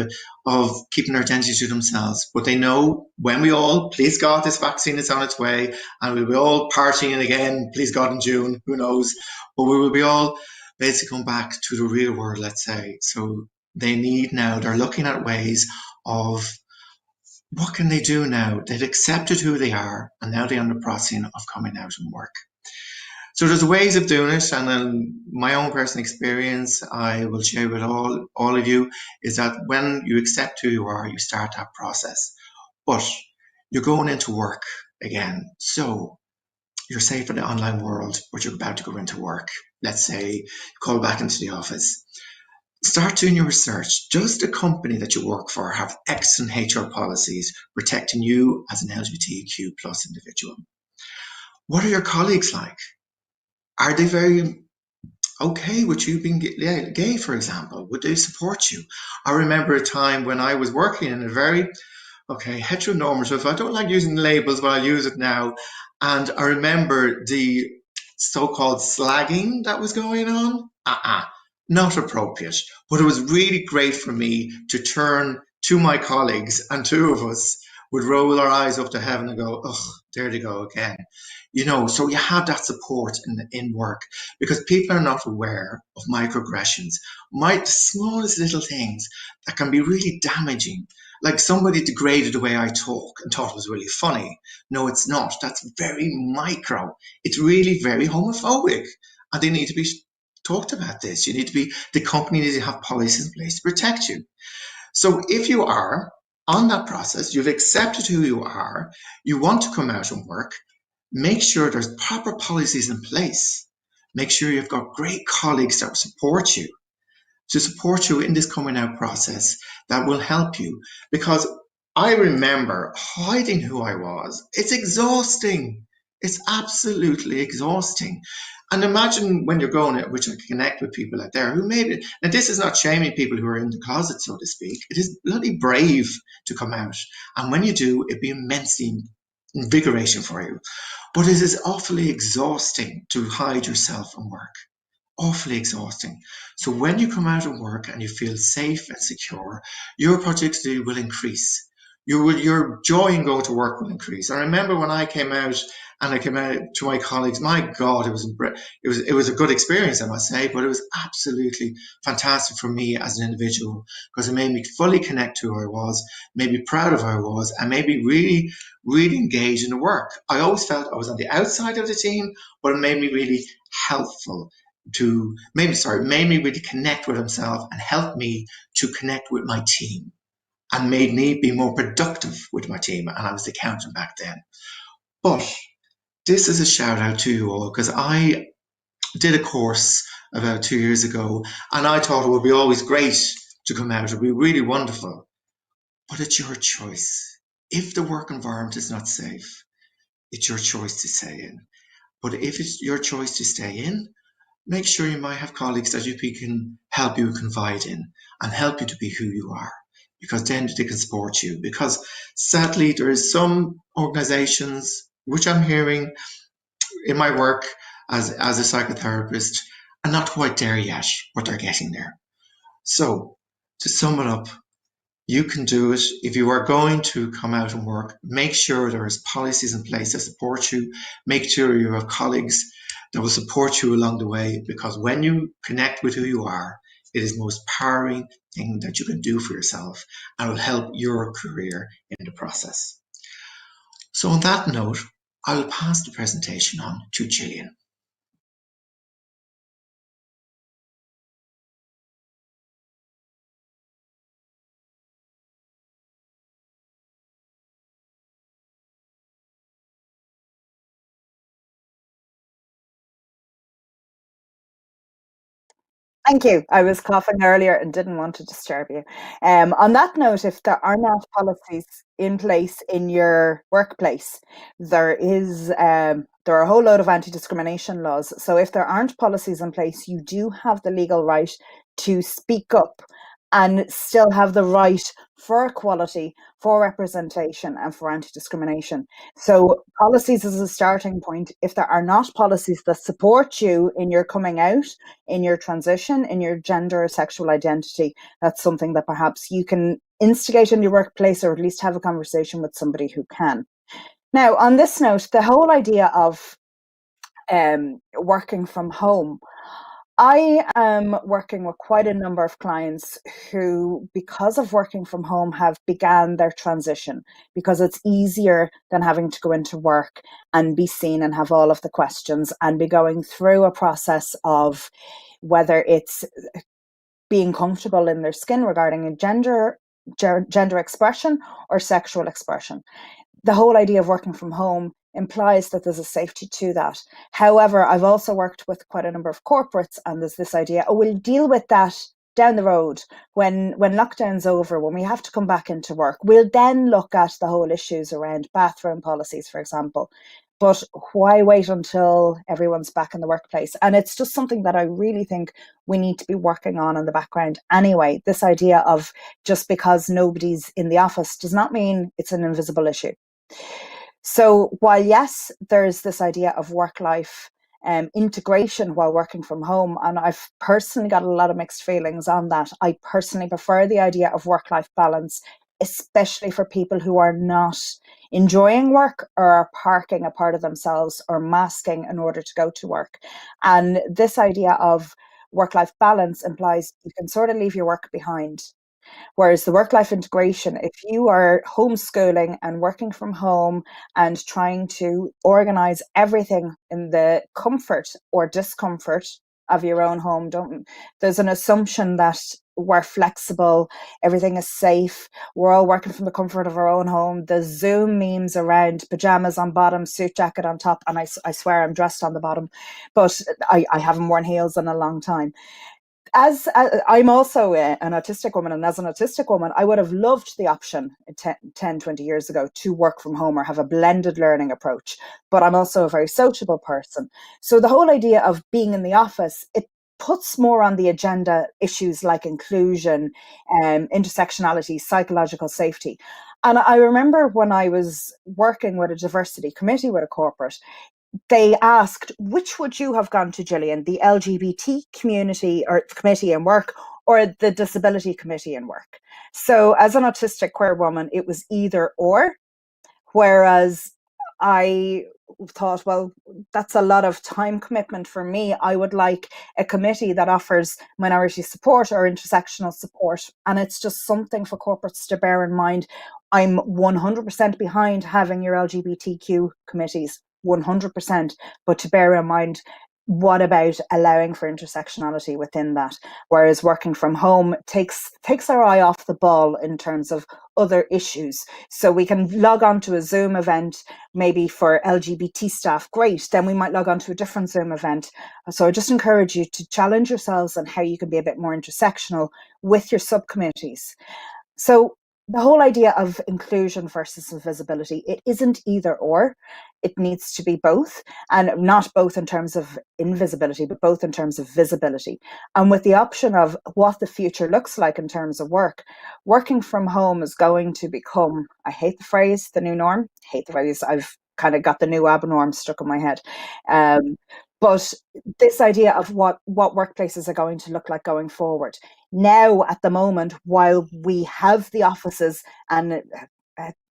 of keeping their identity to themselves. But they know when we all, please God, this vaccine is on its way, and we'll be all partying again, please God, in June, who knows. But we will be all basically come back to the real world, let's say. So they're looking at ways of what can they do now? They've accepted who they are, and now they're on the process of coming out and work. So there's ways of doing it, and then my own personal experience I will share with all of you is that when you accept who you are, you start that process. But you're going into work again, so you're safe in the online world, but you're about to go into work. Let's say you call back into the office. Start doing your research. Does the company that you work for have excellent HR policies protecting you as an LGBTQ plus individual? What are your colleagues like? Are they very okay with you being gay, for example? Would they support you? I remember a time when I was working in a very Okay, heteronormative. I don't like using labels, but I'll use it now. And I remember the so-called slagging that was going on. Not appropriate. But it was really great for me to turn to my colleagues, and two of us would roll our eyes up to heaven and go, oh, there they go again. So you have that support in work, because people are not aware of microaggressions, the smallest little things that can be really damaging. Like somebody degraded the way I talk and thought it was really funny. No, it's not. That's very micro. It's really very homophobic. And they need to be talked about this. The company needs to have policies in place to protect you. So if you are on that process, you've accepted who you are, you want to come out and work, make sure there's proper policies in place. Make sure you've got great colleagues that support you, in this coming out process, that will help you. Because I remember hiding who I was. It's exhausting. It's absolutely exhausting. And imagine when you're going out, which I connect with people out there who maybe, now this is not shaming people who are in the closet, so to speak. It is bloody brave to come out. And when you do, it'd be immensely invigorating for you. But it is awfully exhausting to hide yourself and work. Awfully exhausting. So when you come out of work and you feel safe and secure, your productivity will increase. Your joy in going to work will increase. I remember when I came out to my colleagues, my God, it was a good experience, I must say, but it was absolutely fantastic for me as an individual, because it made me fully connect to who I was, made me proud of who I was, and made me really, really engage in the work. I always felt I was on the outside of the team, but it made me really helpful made me really connect with himself and help me to connect with my team, and made me be more productive with my team. And I was the accountant back then. But this is a shout out to you all, because I did a course about 2 years ago, and I thought it would be always great to come out. It would be really wonderful. But it's your choice. If the work environment is not safe, it's your choice to stay in. But if it's your choice to stay in, make sure you might have colleagues that you can help you confide in and help you to be who you are, because then they can support you. Because sadly, there is some organizations, which I'm hearing in my work as a psychotherapist, are not quite there yet, but they're getting there. So to sum it up, you can do it. If you are going to come out and work, make sure there is policies in place that support you. Make sure you have colleagues that will support you along the way, because when you connect with who you are, it is the most powering thing that you can do for yourself, and will help your career in the process. So on that note, I will pass the presentation on to Jillian. Thank you. I was coughing earlier and didn't want to disturb you. On that note, if there are not policies in place in your workplace, there are a whole load of anti-discrimination laws. So if there aren't policies in place, you do have the legal right to speak up and still have the right for equality, for representation, and for anti-discrimination. So policies is a starting point. If there are not policies that support you in your coming out, in your transition, in your gender or sexual identity, that's something that perhaps you can instigate in your workplace, or at least have a conversation with somebody who can. Now, on this note, the whole idea of working from home, I am working with quite a number of clients who, because of working from home, have began their transition, because it's easier than having to go into work and be seen and have all of the questions and be going through a process of whether it's being comfortable in their skin regarding a gender expression or sexual expression. The whole idea of working from home implies that there's a safety to that. However, I've also worked with quite a number of corporates, and there's this idea, we'll deal with that down the road when lockdown's over, when we have to come back into work. We'll then look at the whole issues around bathroom policies, for example. but why wait until everyone's back in the workplace? And it's just something that I really think we need to be working on in the background anyway. This idea of just because nobody's in the office does not mean it's an invisible issue. So while, yes, there's this idea of work-life integration while working from home, and I've personally got a lot of mixed feelings on that. I personally prefer the idea of work-life balance, especially for people who are not enjoying work or are parking a part of themselves or masking in order to go to work. And this idea of work-life balance implies you can sort of leave your work behind. Whereas the work-life integration, if you are homeschooling and working from home and trying to organize everything in the comfort or discomfort of your own home, there's an assumption that we're flexible, everything is safe, we're all working from the comfort of our own home. The Zoom memes around pajamas on bottom, suit jacket on top, and I swear I'm dressed on the bottom, but I haven't worn heels in a long time. As I'm also an autistic woman, and as an autistic woman, I would have loved the option 10, 20 years ago to work from home or have a blended learning approach. But I'm also a very sociable person. So the whole idea of being in the office, it puts more on the agenda issues like inclusion, intersectionality, psychological safety. And I remember when I was working with a diversity committee with a corporate, they asked, which would you have gone to, Jillian, the LGBT community or committee in work or the disability committee in work? So as an autistic queer woman, it was either or, whereas I thought, well, that's a lot of time commitment for me. I would like a committee that offers minority support or intersectional support. And it's just something for corporates to bear in mind. I'm 100% behind having your LGBTQ committees, 100%, but to bear in mind, what about allowing for intersectionality within that? Whereas working from home takes our eye off the ball in terms of other issues. So we can log on to a Zoom event, maybe for LGBT staff, great. Then we might log on to a different Zoom event. So I just encourage you to challenge yourselves on how you can be a bit more intersectional with your subcommittees. So the whole idea of inclusion versus invisibility, it isn't either or. It needs to be both, and not both in terms of invisibility, but both in terms of visibility. And with the option of what the future looks like in terms of work, working from home is going to become, I hate the phrase, the new norm. I hate the phrase, I've kind of got the new abnorm stuck in my head. But this idea of what workplaces are going to look like going forward. Now, at the moment, while we have the offices, and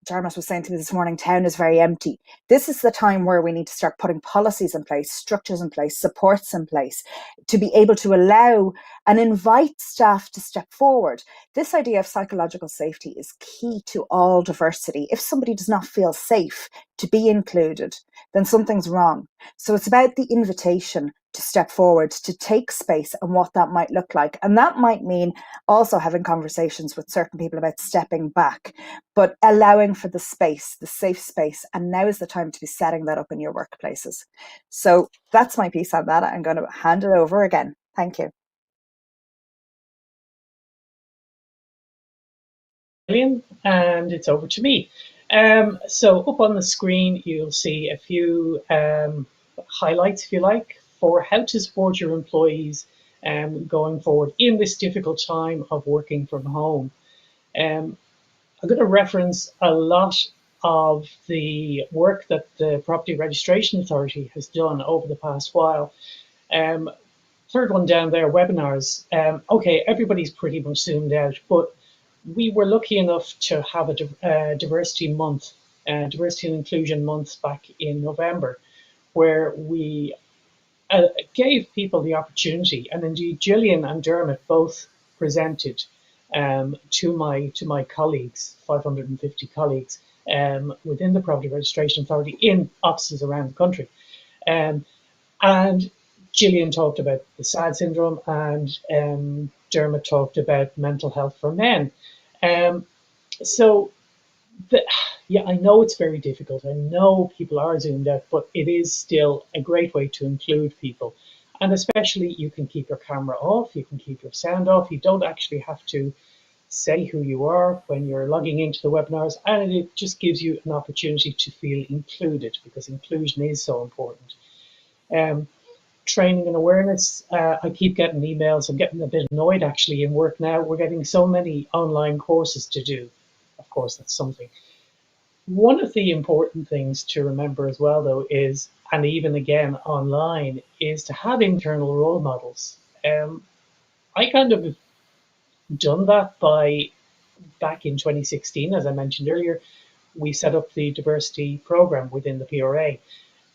Jarmus was saying to me this morning, town is very empty. This is the time where we need to start putting policies in place, structures in place, supports in place to be able to allow and invite staff to step forward. This idea of psychological safety is key to all diversity. If somebody does not feel safe to be included, then something's wrong. So it's about the invitation to step forward, to take space and what that might look like. And that might mean also having conversations with certain people about stepping back, but allowing for the space, the safe space. And now is the time to be setting that up in your workplaces. So that's my piece on that. I'm going to hand it over again. Thank you. And it's over to me. So up on the screen, you'll see a few highlights, if you like, for how to support your employees going forward in this difficult time of working from home. I'm going to reference a lot of the work that the Property Registration Authority has done over the past while. Third one down there, webinars. Okay, everybody's pretty much zoomed out, but we were lucky enough to have a diversity month, diversity and inclusion month back in November, where we gave people the opportunity, and indeed Jillian and Dermot both presented to my colleagues, 550 colleagues within the Property Registration Authority in offices around the country. And Jillian talked about the SAD syndrome, and Dermot talked about mental health for men. Yeah, I know it's very difficult. I know people are zoomed out, but it is still a great way to include people. And especially you can keep your camera off, you can keep your sound off. You don't actually have to say who you are when you're logging into the webinars, and it just gives you an opportunity to feel included, because inclusion is so important. Training and awareness, I keep getting emails. I'm getting a bit annoyed actually in work now. We're getting so many online courses to do. Of course, that's something. One of the important things to remember as well, though, is, and even again online, is to have internal role models. I kind of done that by back in 2016, as I mentioned earlier, we set up the diversity program within the PRA.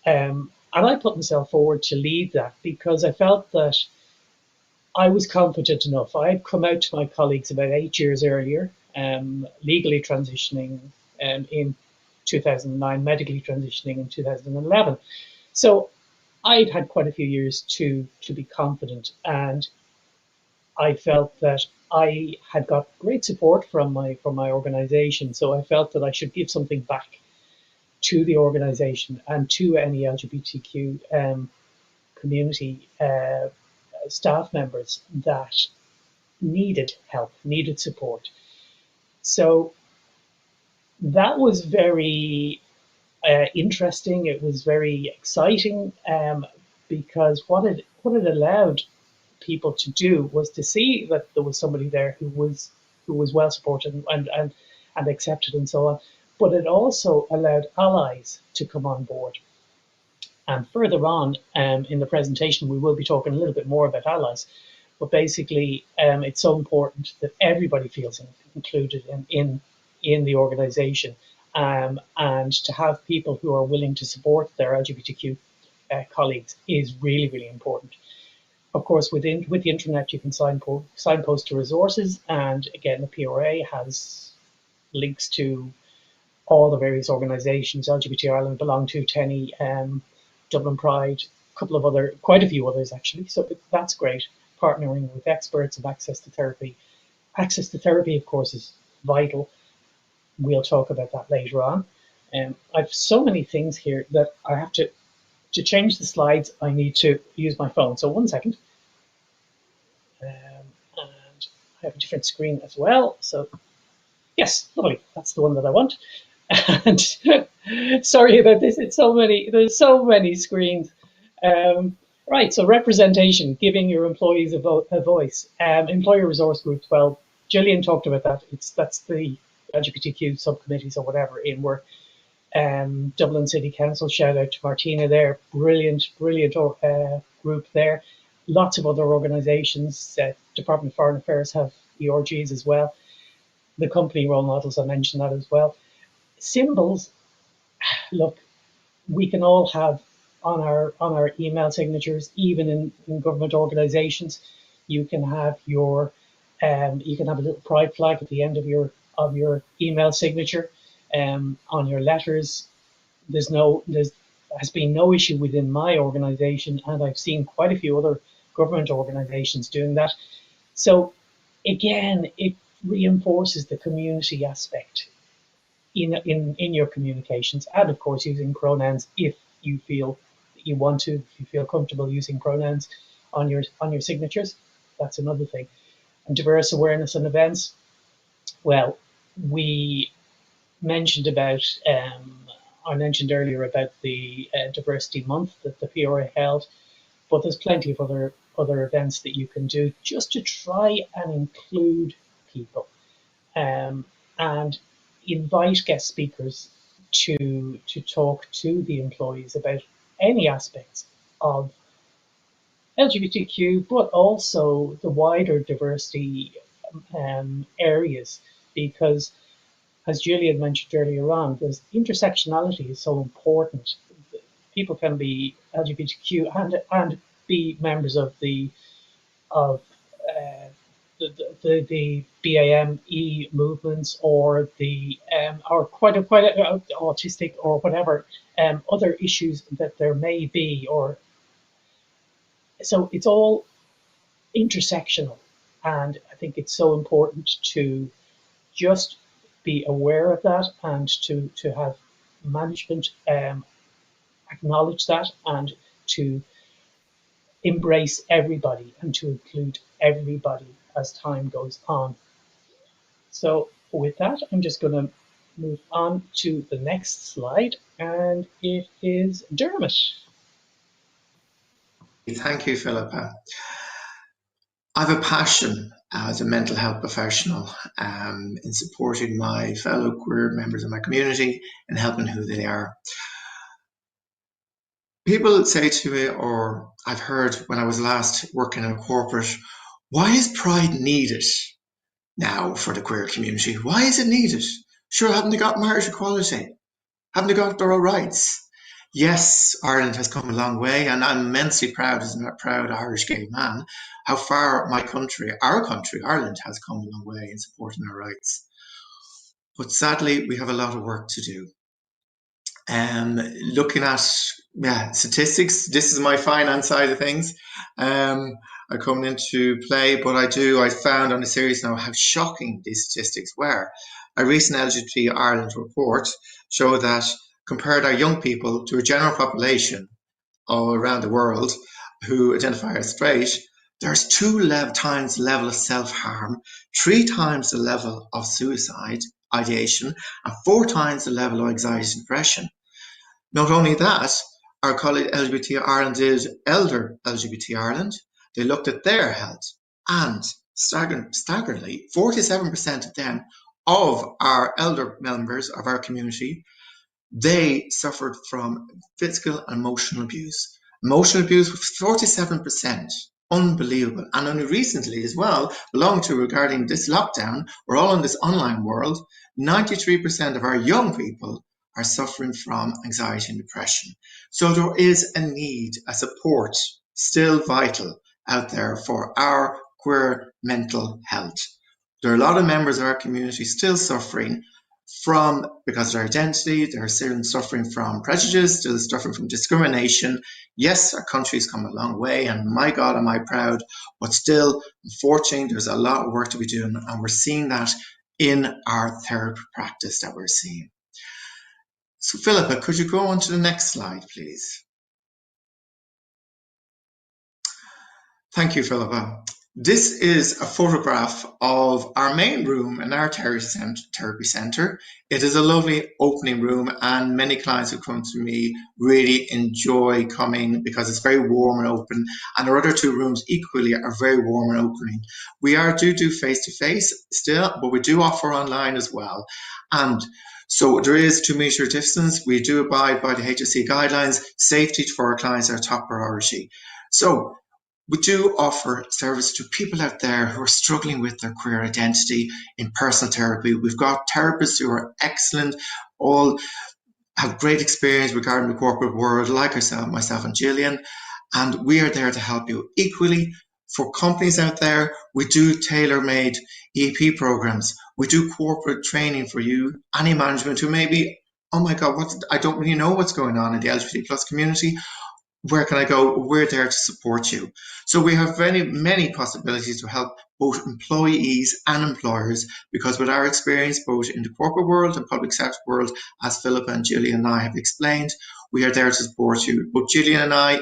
And I put myself forward to lead that because I felt that I was competent enough. I had come out to my colleagues about 8 years earlier, legally transitioning in 2009, medically transitioning in 2011. So I'd had quite a few years to be confident, and I felt that I had got great support from my organization. So I felt that I should give something back to the organization and to any LGBTQ community staff members that needed help, needed support. So that was very interesting. It was very exciting because what it allowed people to do was to see that there was somebody there who was well supported and accepted and so on. But it also allowed allies to come on board. And further on in the presentation, we will be talking a little bit more about allies. But basically, it's so important that everybody feels included in the organisation, and to have people who are willing to support their LGBTQ colleagues is really, really important. Of course, with the internet, you can signpost to resources, and again, the PRA has links to all the various organisations LGBT Ireland belong to, TENI, Dublin Pride, quite a few others actually. So that's great. Partnering with experts of access to therapy. Access to therapy, of course, is vital. We'll talk about that later on. I've so many things here that I have to change the slides. I need to use my phone. So 1 second. And I have a different screen as well. So yes, lovely. That's the one that I want. And sorry about this. There's so many screens. Right, so representation, giving your employees a voice. Employer resource groups, well, Jillian talked about that. That's the LGBTQ subcommittees or whatever in work. Dublin City Council, shout out to Martina there. Brilliant group there. Lots of other organisations. Department of Foreign Affairs have ERGs as well. The company role models, I mentioned that as well. Symbols, look, we can all have on our email signatures, even in government organisations. You can have a little pride flag at the end of your email signature. On your letters, there has been no issue within my organisation, and I've seen quite a few other government organisations doing that. So again, it reinforces the community aspect in your communications, and of course using pronouns if you feel that you want to, if you feel comfortable using pronouns on your signatures. That's another thing. And diverse awareness and events. Well, we mentioned about I mentioned earlier about the Diversity Month that the PRA held, but there's plenty of other events that you can do just to try and include people. And invite guest speakers to talk to the employees about any aspects of LGBTQ, but also the wider diversity areas, because as Jillian mentioned earlier on, there's intersectionality is so important. People can be LGBTQ and be members of the BAME movements, or quite autistic or whatever other issues that there may be, or so it's all intersectional, and I think it's so important to just be aware of that and to have management acknowledge that and to embrace everybody and to include everybody as time goes on. So with that, I'm just going to move on to the next slide, and it is Dermot. Thank you, Philippa. I have a passion as a mental health professional in supporting my fellow queer members of my community and helping who they are. People say to me, or I've heard when I was last working in a corporate, why is Pride needed now for the queer community? Why is it needed? Sure, haven't they got marriage equality? Haven't they got their own rights? Yes, Ireland has come a long way, and I'm immensely proud as a proud Irish gay man how far my country, our country, Ireland, has come a long way in supporting our rights. But sadly, we have a lot of work to do. Looking at statistics, this is my finance side of things. I come into play, but I found on a series now how shocking these statistics were. A recent LGBT Ireland report showed that compared our young people to a general population all around the world who identify as straight, there's 2 times the level of self-harm, 3 times the level of suicide ideation, and 4 times the level of anxiety and depression. Not only that, our colleague LGBT Ireland did Elder LGBT Ireland. They looked at their health, and staggeringly, 47% of them, of our elder members of our community, they suffered from physical and emotional abuse. Emotional abuse was 47%. Unbelievable. And only recently as well, regarding this lockdown, we're all in this online world, 93% of our young people are suffering from anxiety and depression. So there is a need, a support still vital out there for our queer mental health. There are a lot of members of our community still suffering because of their identity, they're still suffering from prejudice, still suffering from discrimination. Yes, our country's come a long way, and my God, am I proud, but still, unfortunately, there's a lot of work to be doing, and we're seeing that in our therapy practice that we're seeing. So Philippa, could you go on to the next slide, please? Thank you, Philippa. This is a photograph of our main room in our therapy centre. It is a lovely opening room, and many clients who come to me really enjoy coming because it's very warm and open, and our other 2 rooms equally are very warm and opening. We do face-to-face still, but we do offer online as well. And so there is 2 metre distance. We do abide by the HSE guidelines. Safety for our clients are top priority. So we do offer service to people out there who are struggling with their queer identity in personal therapy. We've got therapists who are excellent, all have great experience regarding the corporate world, like myself and Jillian, and we are there to help you. Equally, for companies out there, we do tailor-made EP programs. We do corporate training for you, any management who maybe, oh my God, I don't really know what's going on in the LGBT plus community. Where can I go? We're there to support you. So we have many possibilities to help both employees and employers, because with our experience both in the corporate world and public sector world, as Philippa and Jillian and I have explained, we are there to support you. Both Jillian and I,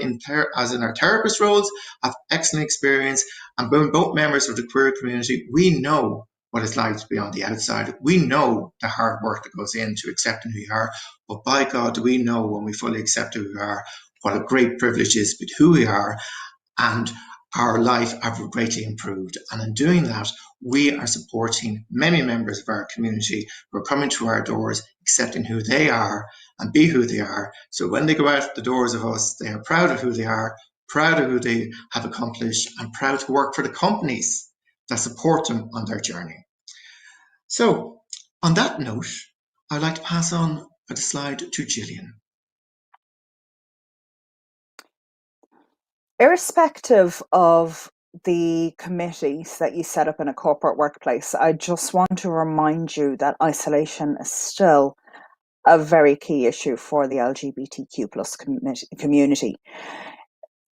as in our therapist roles, have excellent experience, and both members of the queer community, we know what it's like to be on the outside. We know the hard work that goes into accepting who you are, but by God, do we know when we fully accept who we are, what a great privilege is with who we are, and our life have greatly improved. And in doing that, we are supporting many members of our community who are coming to our doors, accepting who they are and be who they are. So when they go out the doors of us, they are proud of who they are, proud of who they have accomplished, and proud to work for the companies that support them on their journey. So on that note, I'd like to pass on the slide to Jillian. Irrespective of the committees that you set up in a corporate workplace, I just want to remind you that isolation is still a very key issue for the LGBTQ plus community.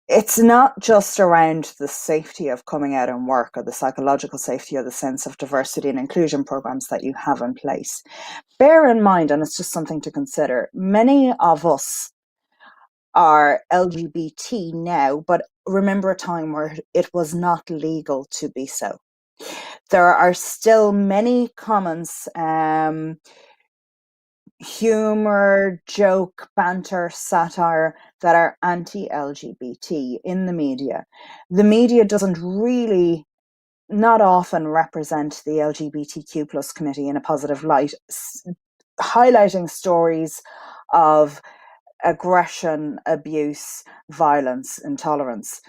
It's not just around the safety of coming out and work, or the psychological safety, or the sense of diversity and inclusion programs that you have in place. Bear in mind, and it's just something to consider, many of us are LGBT now, but remember a time where it was not legal to be so. there are still many comments, humor, joke, banter, satire that are anti-LGBT in the media. The media doesn't really, not often, represent the LGBTQ plus community in a positive light, highlighting stories of aggression, abuse, violence, intolerance.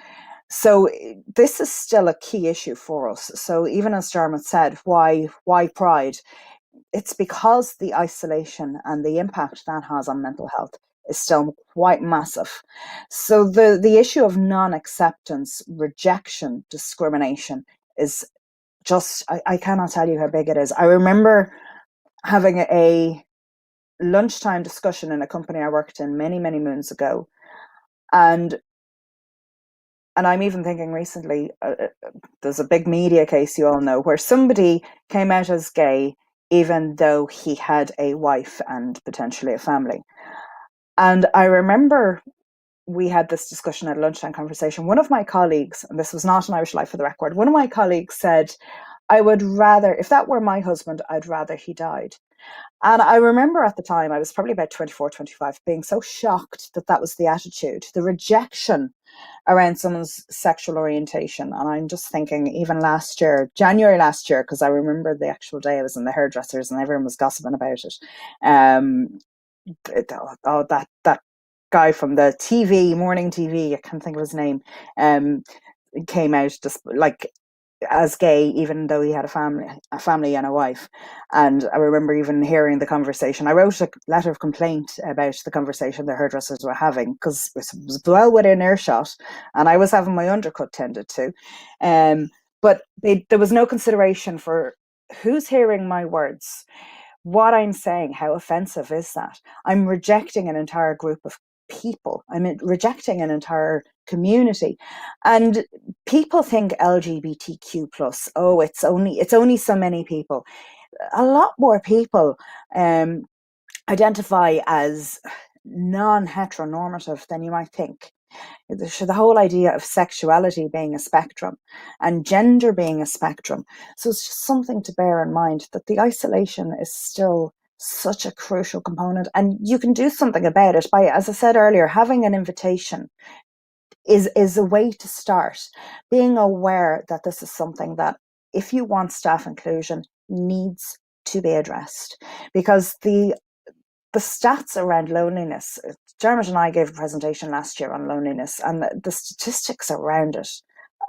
So this is still a key issue for us. So even as Dermot said, why Pride? It's because the isolation and the impact that has on mental health is still quite massive. So the issue of non-acceptance, rejection, discrimination is just, I cannot tell you how big it is. I remember having a lunchtime discussion in a company I worked in many, many moons ago. And I'm even thinking recently, there's a big media case you all know where somebody came out as gay even though he had a wife and potentially a family. And I remember we had this discussion at a lunchtime conversation. One of my colleagues, and this was not an Irish Life for the record, one of my colleagues said, I would rather, if that were my husband, I'd rather he died. And I remember at the time, I was probably about 24, 25, being so shocked that that was the attitude, the rejection around someone's sexual orientation. And I'm just thinking, even last year, January last year, because I remember the actual day I was in the hairdressers and everyone was gossiping about it. That guy from the TV, morning TV, I can't think of his name, came out just like as gay, even though he had a family and a wife. And I remember even hearing the conversation. I wrote a letter of complaint about the conversation the hairdressers were having because it was well within earshot, and I was having my undercut tended to. But there was no consideration for who's hearing my words, what I'm saying, how offensive is that? I'm rejecting an entire group of people. I'm rejecting an entire community. And people think LGBTQ plus, oh, it's only so many people. A lot more people identify as non-heteronormative than you might think. The whole idea of sexuality being a spectrum and gender being a spectrum. So it's just something to bear in mind that the isolation is still such a crucial component, and you can do something about it by, as I said earlier, having an invitation is a way to start. Being aware that this is something that, if you want staff inclusion, needs to be addressed, because the stats around loneliness, Dermot and I gave a presentation last year on loneliness and the statistics around it.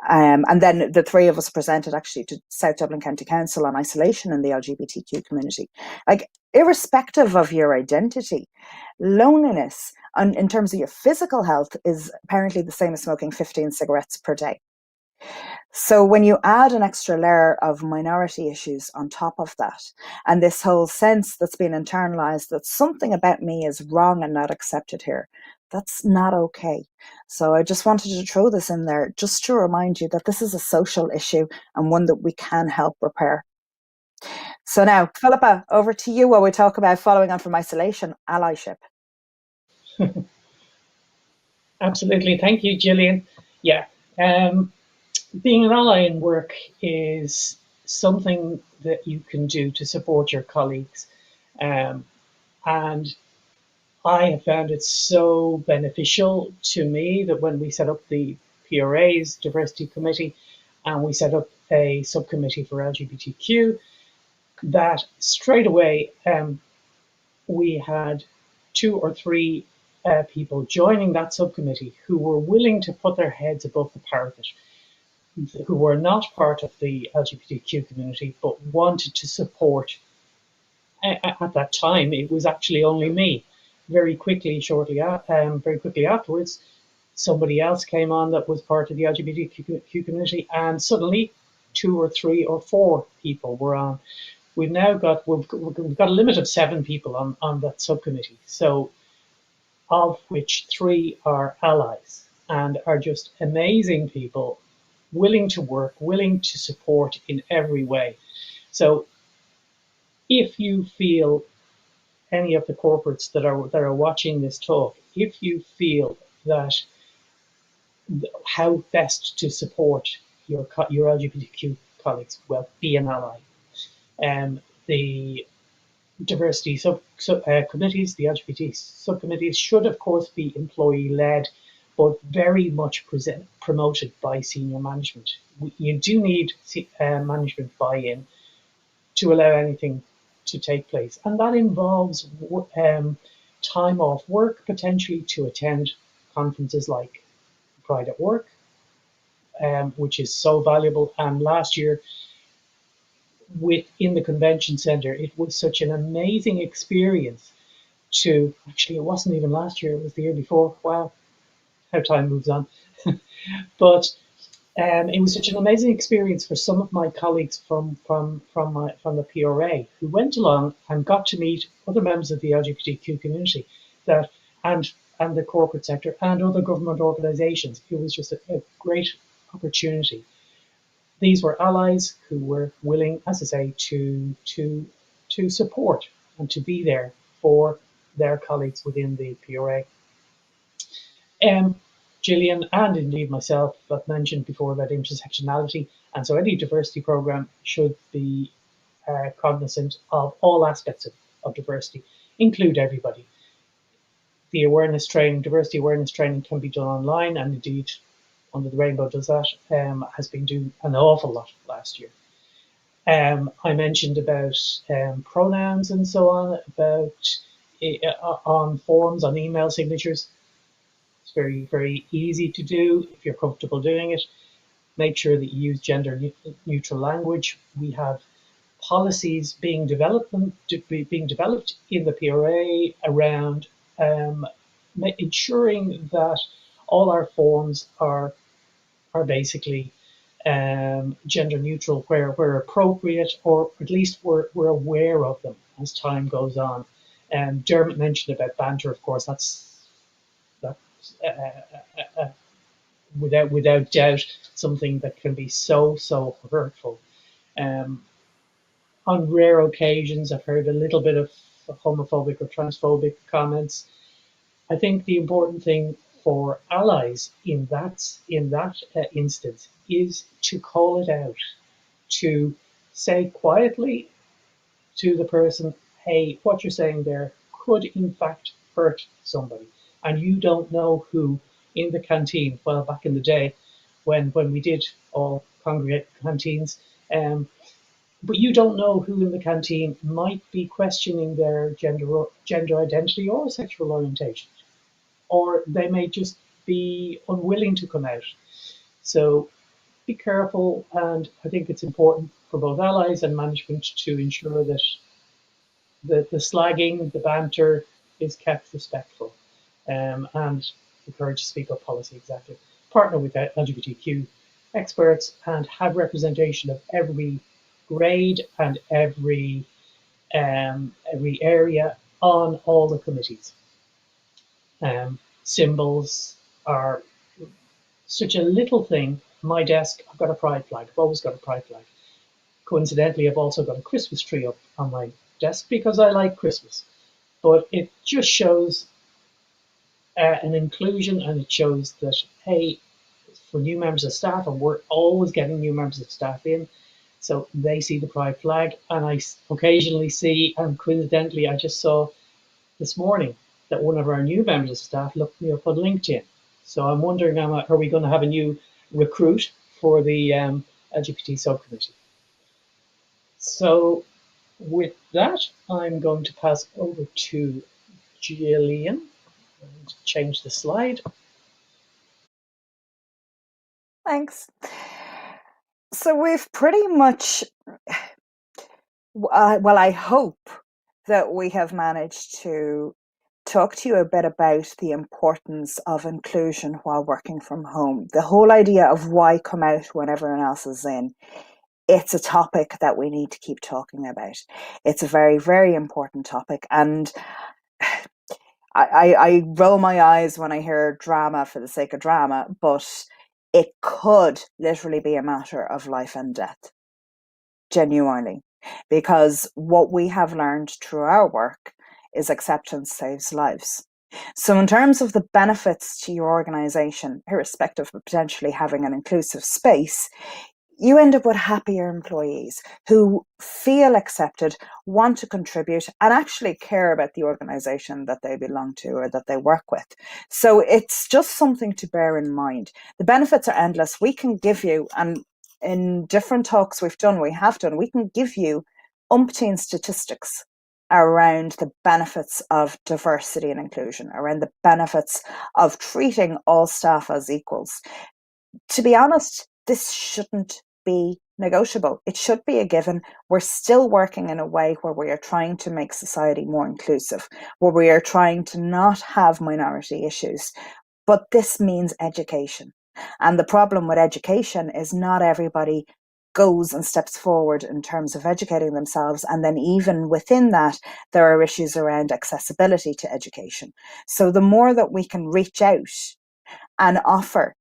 And then the three of us presented actually to South Dublin County Council on isolation in the LGBTQ community. Like, irrespective of your identity, loneliness in terms of your physical health is apparently the same as smoking 15 cigarettes per day. So when you add an extra layer of minority issues on top of that, and this whole sense that's been internalized that something about me is wrong and not accepted here, that's not okay. So I just wanted to throw this in there just to remind you that this is a social issue and one that we can help repair. So now, Philippa, over to you while we talk about following on from isolation, allyship. Absolutely. Thank you, Jillian. Yeah. Being an ally in work is something that you can do to support your colleagues. And I have found it so beneficial to me that when we set up the PRA's Diversity Committee and we set up a subcommittee for LGBTQ, that straight away we had 2 or 3 people joining that subcommittee who were willing to put their heads above the parapet, who were not part of the LGBTQ community, but wanted to support. At that time, it was actually only me. Very quickly afterwards, somebody else came on that was part of the LGBTQ community, and suddenly 2 or 3 or 4 people were on. We've got a limit of 7 people on that subcommittee, so of which 3 are allies and are just amazing people, willing to work, willing to support in every way. So if you feel, any of the corporates that are watching this talk, if you feel that how best to support your LGBTQ colleagues, well, be an ally. The diversity committees, the LGBT subcommittees should of course be employee led, but very much promoted by senior management. You do need management buy-in to allow anything to take place, and that involves time off work potentially to attend conferences like Pride at Work, which is so valuable. And last year, in the convention centre, it was such an amazing experience actually, it wasn't even last year, it was the year before. Wow, how time moves on. But it was such an amazing experience for some of my colleagues from the PRA who went along and got to meet other members of the LGBTQ community and the corporate sector and other government organisations. It was just a great opportunity. These were allies who were willing, as I say, to support and to be there for their colleagues within the PRA. Jillian and indeed myself have mentioned before about intersectionality, and so any diversity programme should be cognizant of all aspects of diversity, include everybody. The awareness training, diversity awareness training, can be done online, and indeed Under the Rainbow does that, has been doing an awful lot last year. I mentioned about pronouns and so on, about on forms, on email signatures. It's very, very easy to do if you're comfortable doing it. Make sure that you use gender neutral language. We have policies being developed in the PRA around ensuring that all our forms are basically gender neutral where appropriate, or at least we're aware of them as time goes on. Dermot mentioned about banter, of course. That's without doubt something that can be so hurtful. On rare occasions, I've heard a little bit of homophobic or transphobic comments. I think the important thing for allies in that instance is to call it out, to say quietly to the person, hey, what you're saying there could in fact hurt somebody, and you don't know who in the canteen. Well, back in the day when we did all congregate canteens, but you don't know who in the canteen might be questioning their gender identity or sexual orientation, or they may just be unwilling to come out. So be careful, and I think it's important for both allies and management to ensure that the slagging, the banter is kept respectful, and encourage speak up policy. Exactly. Partner with LGBTQ experts and have representation of every grade and every area on all the committees. Symbols are such a little thing. My desk, I've got a pride flag. I've always got a pride flag. Coincidentally, I've also got a Christmas tree up on my desk because I like Christmas. But it just shows an inclusion, and it shows that, hey, for new members of staff, and we're always getting new members of staff in, so they see the pride flag, and I occasionally see, and coincidentally, I just saw this morning that one of our new members of staff looked me up on LinkedIn. So I'm wondering, are we going to have a new recruit for the LGBT subcommittee? So with that, I'm going to pass over to Jillian and change the slide. Thanks. So we've pretty much, well, I hope that we have managed to talk to you a bit about the importance of inclusion while working from home. The whole idea of why come out when everyone else is in. It's a topic that we need to keep talking about. It's a very, very important topic. And I roll my eyes when I hear drama for the sake of drama, but it could literally be a matter of life and death. Genuinely. Because what we have learned through our work is acceptance saves lives. So in terms of the benefits to your organization, irrespective of potentially having an inclusive space, you end up with happier employees who feel accepted, want to contribute, and actually care about the organization that they belong to or that they work with. So it's just something to bear in mind. The benefits are endless. We can give you, and in different talks we have done, we can give you umpteen statistics around the benefits of diversity and inclusion, around the benefits of treating all staff as equals. To be honest, this shouldn't be negotiable. It should be a given. We're still working in a way where we are trying to make society more inclusive, where we are trying to not have minority issues. But this means education. And the problem with education is not everybody goes and steps forward in terms of educating themselves. And then even within that, there are issues around accessibility to education. So the more that we can reach out and offer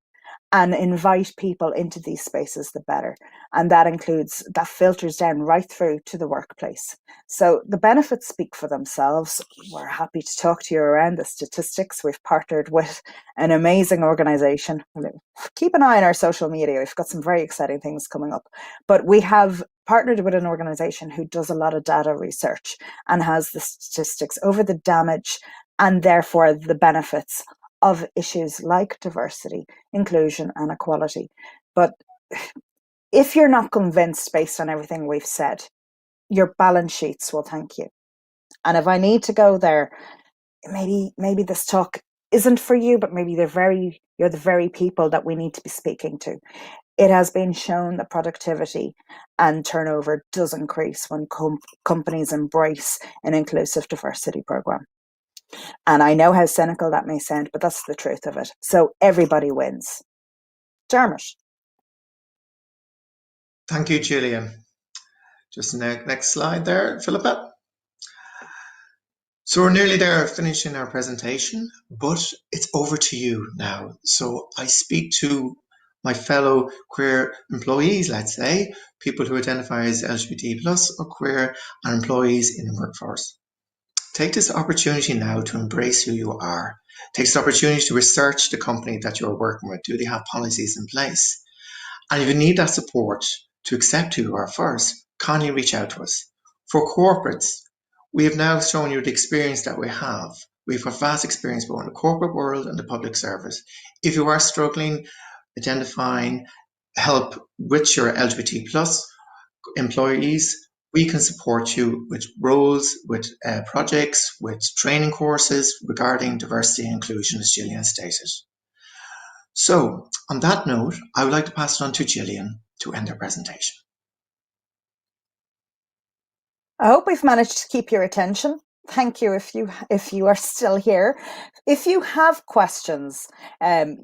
and invite people into these spaces, the better. And that filters down right through to the workplace. So the benefits speak for themselves. We're happy to talk to you around the statistics. We've partnered with an amazing organization. Keep an eye on our social media. We've got some very exciting things coming up. But we have partnered with an organization who does a lot of data research and has the statistics over the damage and therefore the benefits of issues like diversity, inclusion, and equality. But if you're not convinced based on everything we've said, your balance sheets will thank you. And if I need to go there, maybe this talk isn't for you, but maybe you're the very people that we need to be speaking to. It has been shown that productivity and turnover does increase when companies embrace an inclusive diversity program. And I know how cynical that may sound, but that's the truth of it. So everybody wins. Dermot. Thank you, Jillian. Just next slide there, Philippa. So we're nearly there finishing our presentation, but it's over to you now. So I speak to my fellow queer employees, let's say, people who identify as LGBT+ or queer, and employees in the workforce. Take this opportunity now to embrace who you are. Take this opportunity to research the company that you're working with. Do they have policies in place? And if you need that support to accept who you are first, kindly reach out to us. For corporates, we have now shown you the experience that we have. We've got vast experience both in the corporate world and the public service. If you are struggling, identifying help with your LGBT+ employees, we can support you with roles, with projects, with training courses regarding diversity and inclusion, as Jillian stated. So, on that note, I would like to pass it on to Jillian to end her presentation. I hope we've managed to keep your attention. Thank you if you are still here. If you have questions,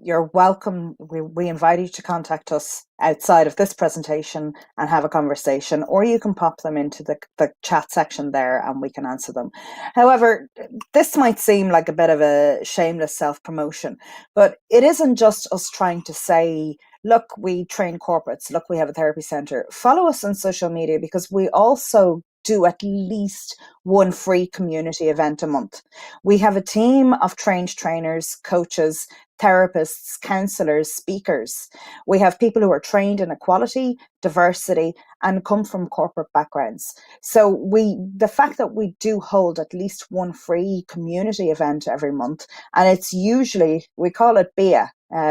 you're welcome. We invite you to contact us outside of this presentation and have a conversation, or you can pop them into the chat section there and we can answer them. However, this might seem like a bit of a shameless self-promotion, but it isn't just us trying to say, look, we train corporates, look, we have a therapy centre. Follow us on social media because we also do at least one free community event a month. We have a team of trained trainers, coaches, therapists, counsellors, speakers. We have people who are trained in equality, diversity, and come from corporate backgrounds. So the fact that we do hold at least one free community event every month, and it's usually, we call it BIA,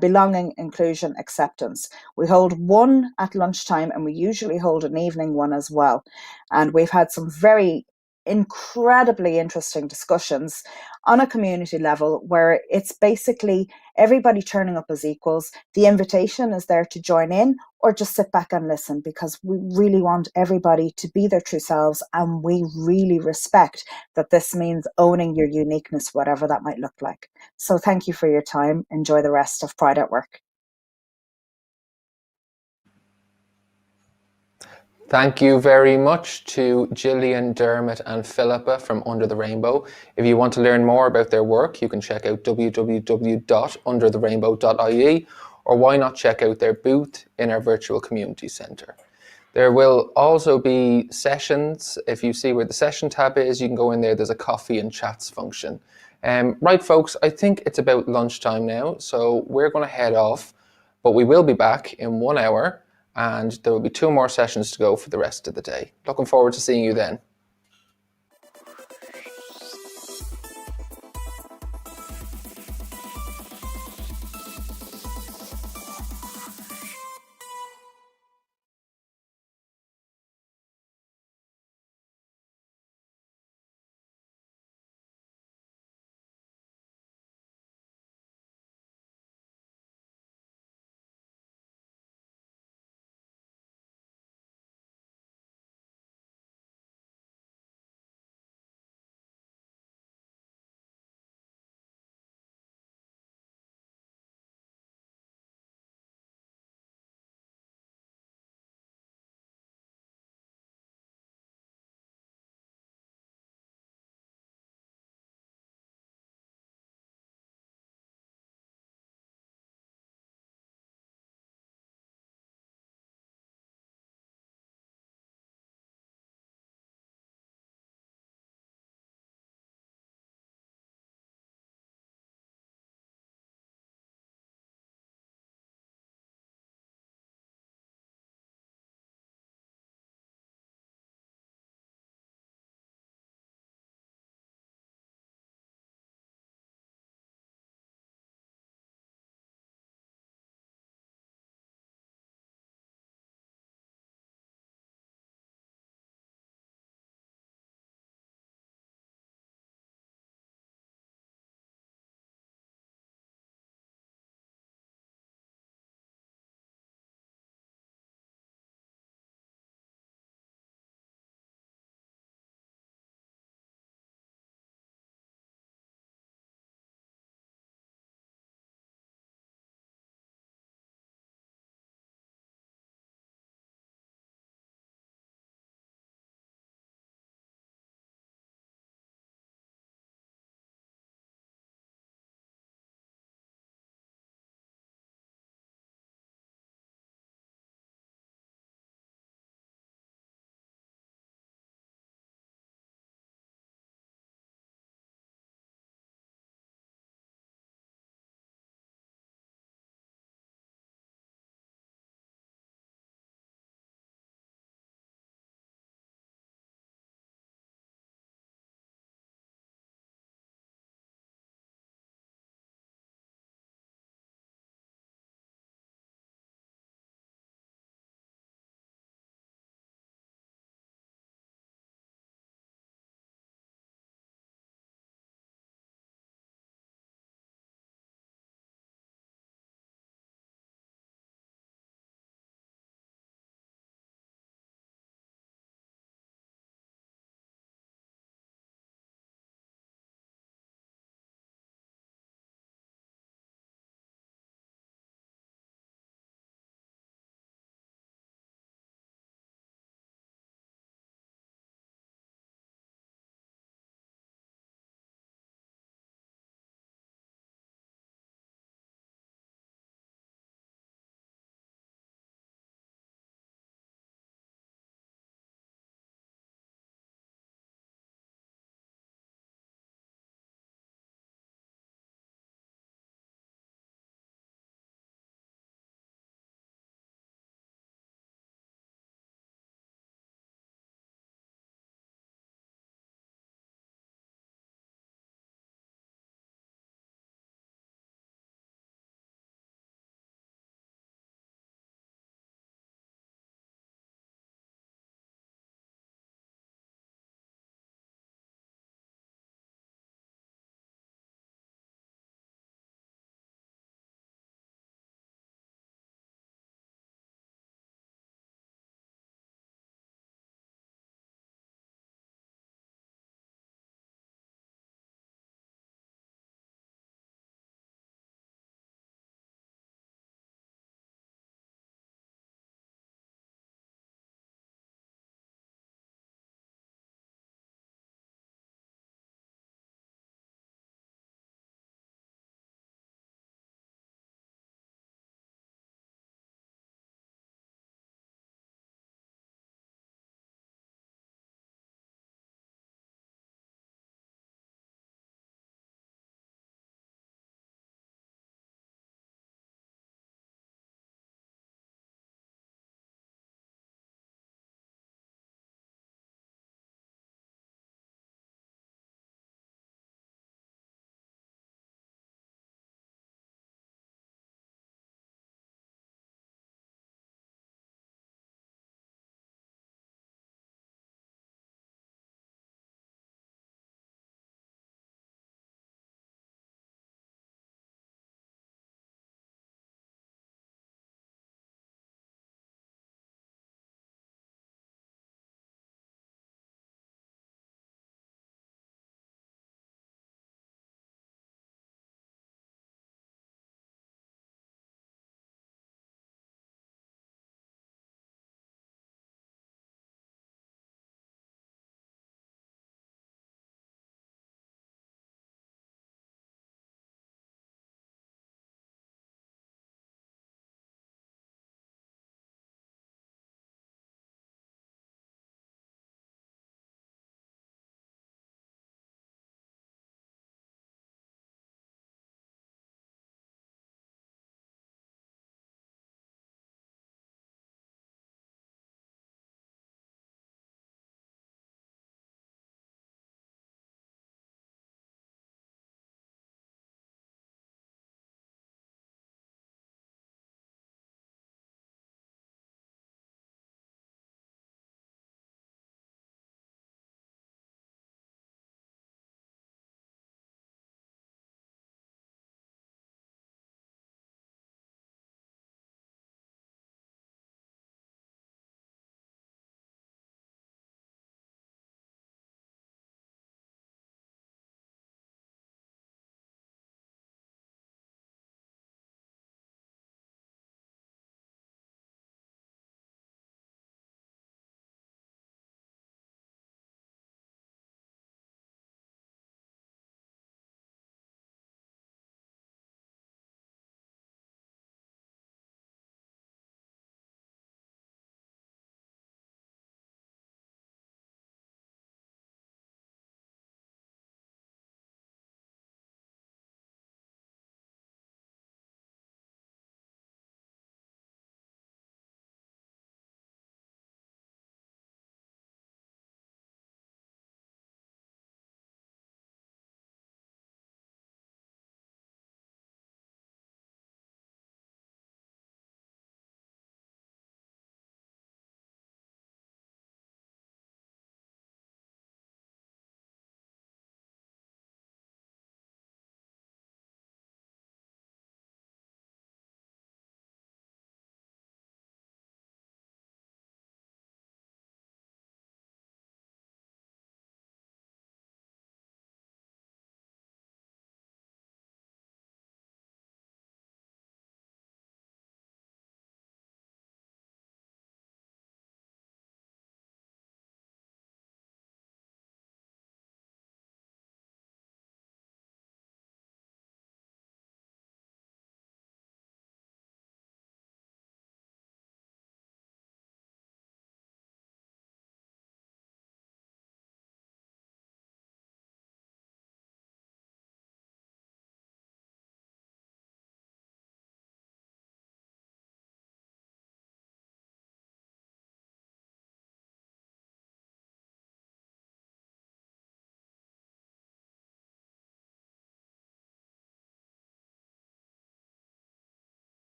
belonging, inclusion, acceptance. We hold one at lunchtime and we usually hold an evening one as well. And we've had some very incredibly interesting discussions on a community level where it's basically everybody turning up as equals. The invitation is there to join in or just sit back and listen, because we really want everybody to be their true selves, and we really respect that this means owning your uniqueness, whatever that might look like. So thank you for your time. Enjoy the rest of Pride at Work. Thank you very much to Jillian, Dermot and Philippa from Under the Rainbow. If you want to learn more about their work, you can check out www.undertherainbow.ie, or why not check out their booth in our virtual community centre. There will also be sessions. If you see where the session tab is, you can go in there. There's a coffee and chats function. Right, folks, I think it's about lunchtime now, so we're going to head off, but we will be back in 1 hour. and there will be 2 more sessions to go for the rest of the day. Looking forward to seeing you then.